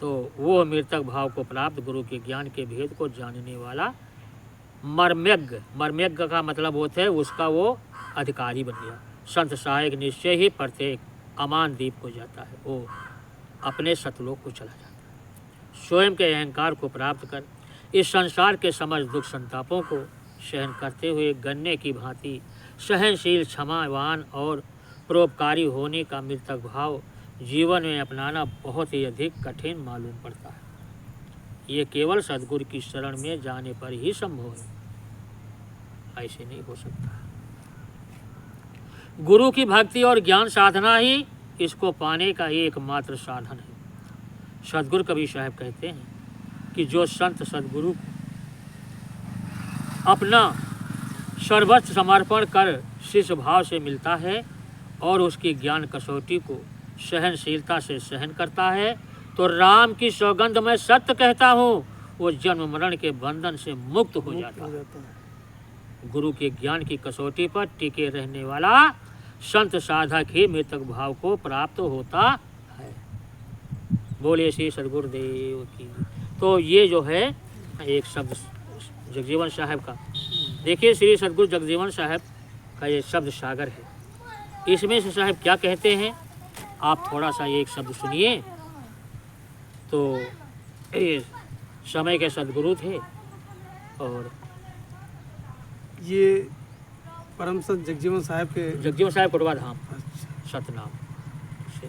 तो वो मृतक भाव को प्राप्त गुरु के ज्ञान के भेद को जानने वाला मर्मज्ञ का मतलब होता है उसका वो अधिकारी बन गया। संत सहायक निश्चय ही प्रत्येक अमान दीप हो जाता है, वो अपने सतलोक को चला जाता है। स्वयं के अहंकार को प्राप्त कर इस संसार के समस्त दुख संतापों को सहन करते हुए गन्ने की भांति सहनशील, क्षमावान और परोपकारी होने का मृतक भाव जीवन में अपनाना बहुत ही अधिक कठिन मालूम पड़ता है। ये केवल सद्गुरु की शरण में जाने पर ही संभव है, ऐसे नहीं हो सकता। गुरु की भक्ति और ज्ञान साधना ही इसको पाने का एकमात्र साधन है। सद्गुरु कबीर साहब कहते हैं कि जो संत सद्गुरु अपना सर्वस्व समर्पण कर शिष्य भाव से मिलता है और उसकी ज्ञान कसौटी को सहनशीलता से सहन करता है, तो राम की सौगंध मैं सत्य कहता हूँ वो जन्म मरण के बंधन से मुक्त हो जाता है। गुरु के ज्ञान की कसौटी पर टिके रहने वाला संत साधक ही मृतक भाव को प्राप्त होता है। बोले श्री सद्गुरुदेव की। तो ये जो है एक शब्द जगजीवन साहब का, देखिए श्री सद्गुरु जगजीवन साहब का ये शब्द सागर है। इसमें से साहब क्या कहते हैं आप थोड़ा सा एक शब्द सुनिए। तो ये समय के सद्गुरु थे और ये परम संत जगजीवन साहब कोटवा धाम सतनाम से।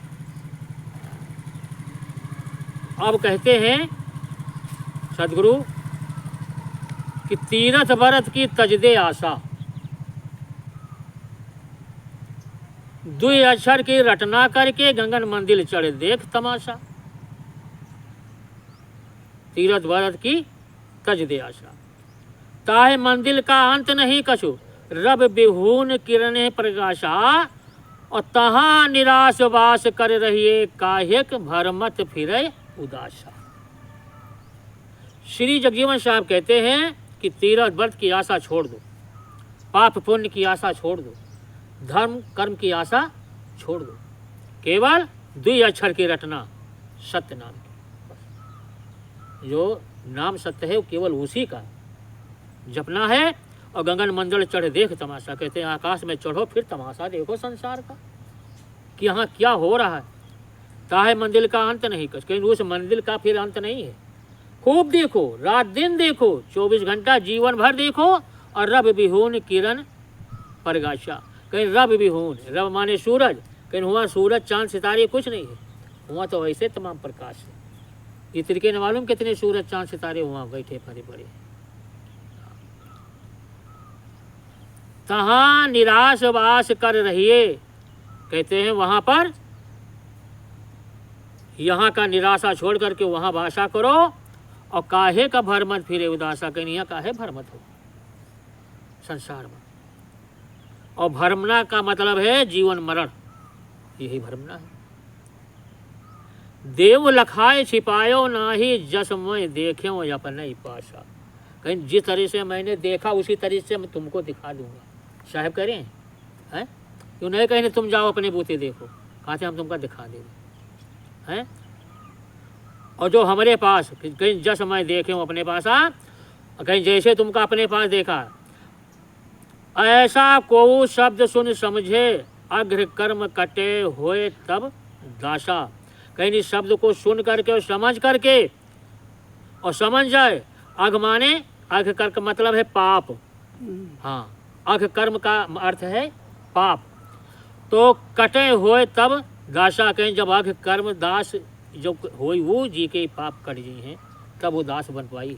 अब कहते हैं सद्गुरु कि तीरथ भरत की तजदे आशा, दुई अक्षर की रटना करके गंगन मंदिर चढ़ देख तमाशा। तीरथ भरत की तजदे आशा, ताहे मंदिर का अंत नहीं कछु, रब बिहून किरणे प्रकाशा, और तहाँ निराश वास कर रहिए काहिक भरमत फिरे उदासा। श्री जगजीवन साहब कहते हैं कि तीरथ व्रत की आशा छोड़ दो, पाप पुण्य की आशा छोड़ दो, धर्म कर्म की आशा छोड़ दो, केवल दुई अक्षर की रटना सत्य नाम की, जो नाम सत्य है वो केवल उसी का जपना है। और गगन मंडल चढ़ देख तमाशा, कहते हैं आकाश में चढ़ो फिर तमाशा देखो संसार का कि यहाँ क्या हो रहा है। ताहे मंदिर का अंत नहीं कछ, कहीं उस मंदिर का फिर अंत नहीं है। खूब देखो, रात दिन देखो, 24 घंटा जीवन भर देखो, और रब विहून किरण प्रकाशा, कहीं रब विहून, रब माने सूरज, कहीं हुआ सूरज चांद सितारे कुछ नहीं है, हुआ तो ऐसे तमाम प्रकाश है। ये तरीके न मालूम कितने सूरज चांद सितारे हुआ बैठे पड़े पड़े। तहाँ निराश वास कर रहिए, कहते हैं वहां पर यहाँ का निराशा छोड़ करके वहां वासा करो, और काहे का भरमत फिरे उदासा, कहीं यहाँ काहे भरमत हो संसार में। और भरमना का मतलब है जीवन मरण, यही भरमना है। देव लखाए छिपायो नाही, जसमय देख्यो अपने पासा, कहीं जिस तरह से मैंने देखा उसी तरह से मैं तुमको दिखा दूंगा। साहब कह रहे हैं क्यों नहीं कहें तुम जाओ अपने बूते देखो, कहते हम तुमको दिखा देंगे हैं। और जो हमारे पास कहीं जस मैं देखे हूँ अपने पास, कहीं जैसे तुमको अपने पास देखा, ऐसा को शब्द सुन समझे, अग्र कर्म कटे होए तब दासा। कहीं इस शब्द को सुन करके और समझ करके और समझ जाए। अघ माने अघ कर्म का मतलब है पाप। हाँ, अघ कर्म का अर्थ है पाप। तो कटे होए तब दासा, कहीं जब अघ कर्म दास जो होई वो जी के पाप कट जी हैं तब वो दास बन पाई।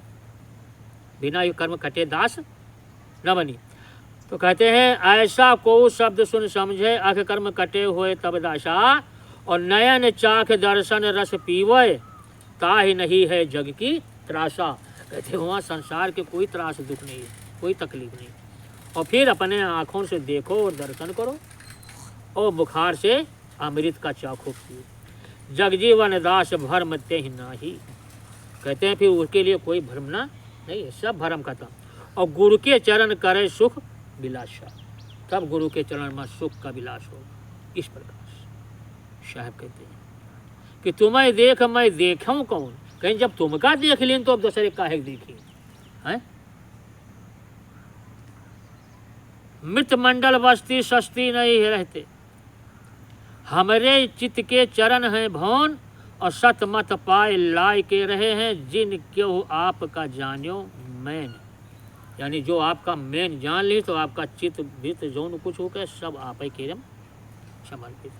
बिना ये कर्म कटे दास न बनी। तो कहते हैं ऐसा को शब्द सुन समझे, अघ कर्म कटे हुए तब दासा। और नयन चाख दर्शन रस पीवे, ताहि नहीं है जग की त्रासा। कहते वहाँ संसार के कोई त्रास दुख नहीं है, कोई तकलीफ नहीं। और फिर अपने आँखों से देखो और दर्शन करो और बुखार से अमृत का चाखो पियो। जगजीवन दास भरम ते ही नाही। कहते हैं फिर उसके लिए कोई भ्रम ना नहीं है, सब भरम खत्म। और गुरु के चरण करे सुख विलासा, तब गुरु के चरण में सुख का विलास हो। इस प्रकार से साहब कहते हैं कि तुम्हें देख मैं देखूं कौन। कहीं जब तुमका देख लें तो अब दूसरे काहे देखी हैं। मृत मंडल बस्ती सस्ती नहीं रहते, हमरे चित्त के चरण हैं भवन। और सत मत पाए लाए के रहे हैं, जिन क्यों आपका जान्यो मैन। यानी जो आपका मैन जान ली तो आपका चित्त वित्त जौन कुछ हो गया सब आप ही के रम समर्पित।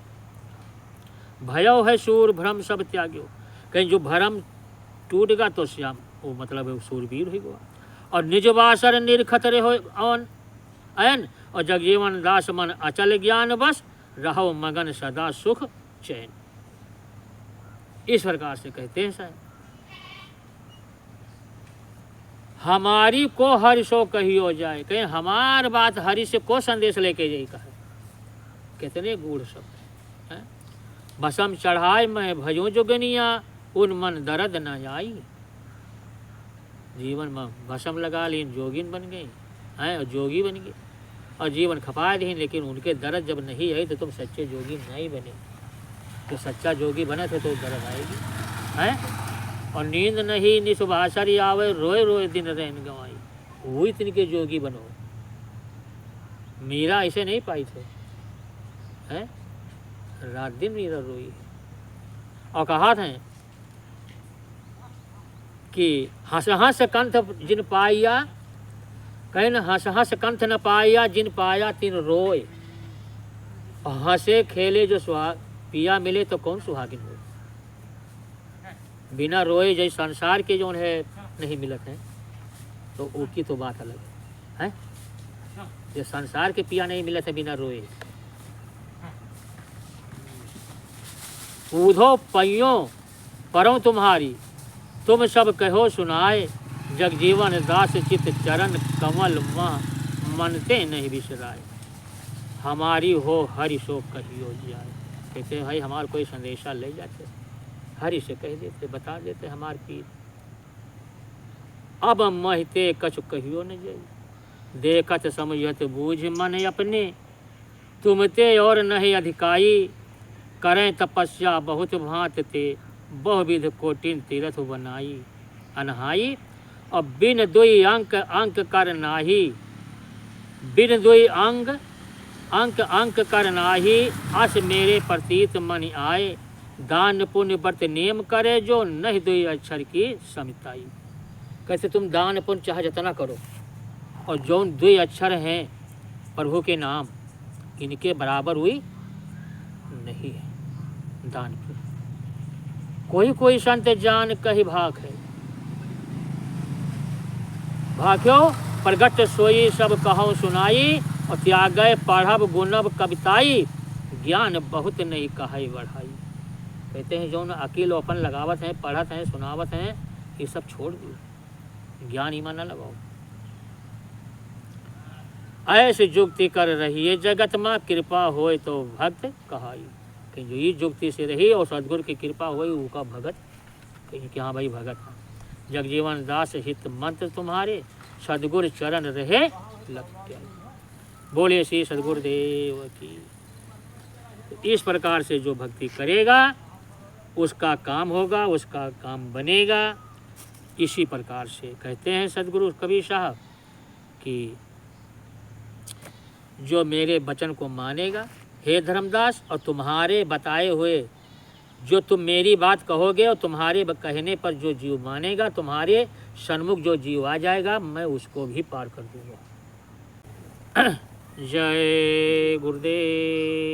भयो है सूर भ्रम सब त्याग्यो। कहीं जो भ्रम टूटेगा तो श्याम वो मतलब है सूरवीर हो गया। और निजवासर निरखतरे हो अन। और जगजीवन दास मन अचल ज्ञान बस, रहो मगन सदा सुख चैन। इस प्रकार से कहते हैं साहब हमारी को हरि सो कही हो जाए। कहीं हमार बात हरि से को संदेश लेके जाई कहे। कितने गूढ़ शब्द हैं। भसम चढ़ाए मैं भजो जोगनिया, उन मन दर्द न आई। जीवन में भसम लगा ली जोगिन बन गई हैं और जोगी बन गए और जीवन खपा दी, लेकिन उनके दर्द जब नहीं आई तो तुम सच्चे जोगी नहीं बने। तो सच्चा जोगी बने थे तो दर्द आएगी हैं। और नींद नहीं निशुभाषरी आवे, रोए रोए दिन रैन गंवाई। वही तिनके जोगी बनो। मीरा ऐसे नहीं पाई थे हैं, रात दिन मीरा रोई। और कहा था कि हंस हंस कंठ जिन पाया, कहीं न हंस हंस कंठ न पाया, जिन पाया तिन रोए। और हंसे खेले जो सुहाग, पिया मिले तो कौन सुहागिन हो। बिना रोए जैसे संसार के जो है नहीं मिलत है तो उसकी तो बात अलग है, हैं? जो संसार के पिया नहीं मिलत है बिना रोए। ऊधो पैयों परों तुम्हारी, तुम सब कहो सुनाए। जगजीवन दास चित चरण कमल मह, मनते नहीं बिसराए। हमारी हो हरि सो कहियो जाए। कहते हैं भाई हमार कोई संदेशा ले जाते, हरि से कह देते, बता देते हमार पीर। अब महते कछु कहियो न जाई, देखत समझत बूझ मन अपने। तुमते और नहीं अधिकाई, करें तपस्या बहुत भांत ते। बहुविध कोटिन तीर्थ बनाई अनहाई। और बिन दुई अंक अंक कर नाही, बिन दुई अंग अंक अंक कर नाही। अस मेरे प्रतीत मन आए, दान पुण्य व्रत नियम करे जो, नहीं दुई अक्षर की समिताई। कैसे तुम दान पुण्य चाहे जितना करो और जो दुई अक्षर हैं प्रभु के नाम, इनके बराबर हुई नहीं है दान पुण्य। कोई कोई संत जान कही भाग है, भाग्यो प्रगट सोई सब कहो सुनाई। और त्यागय पढ़ब गुणब कविताई, ज्ञान बहुत नहीं कहे बढ़ाई। कहते हैं जो न अकील अपन लगावत हैं, पढ़त हैं, सुनावत हैं, ये सब छोड़ दो, ज्ञान ईमान न लगाओ। ऐसे जुक्ति कर रही है जगत में, कृपा होए तो भक्त कहाई। कहीं जो ये जुक्ति से रही और सदगुरु की कृपा हुई उसका भगत कहीं कि हाँ भाई भगत हाँ। जगजीवन दास हित मंत्र तुम्हारे, सदगुरु चरण रहे लग। बोले श्री सदगुरुदेव की। तो इस प्रकार से जो भक्ति करेगा उसका काम होगा, उसका काम बनेगा। इसी प्रकार से कहते हैं सदगुरु कबीर साहब कि जो मेरे वचन को मानेगा हे धर्मदास, और तुम्हारे बताए हुए जो तुम मेरी बात कहोगे और तुम्हारे कहने पर जो जीव मानेगा, तुम्हारे सन्मुख जो जीव आ जाएगा, मैं उसको भी पार कर दूंगा। जय गुरुदेव।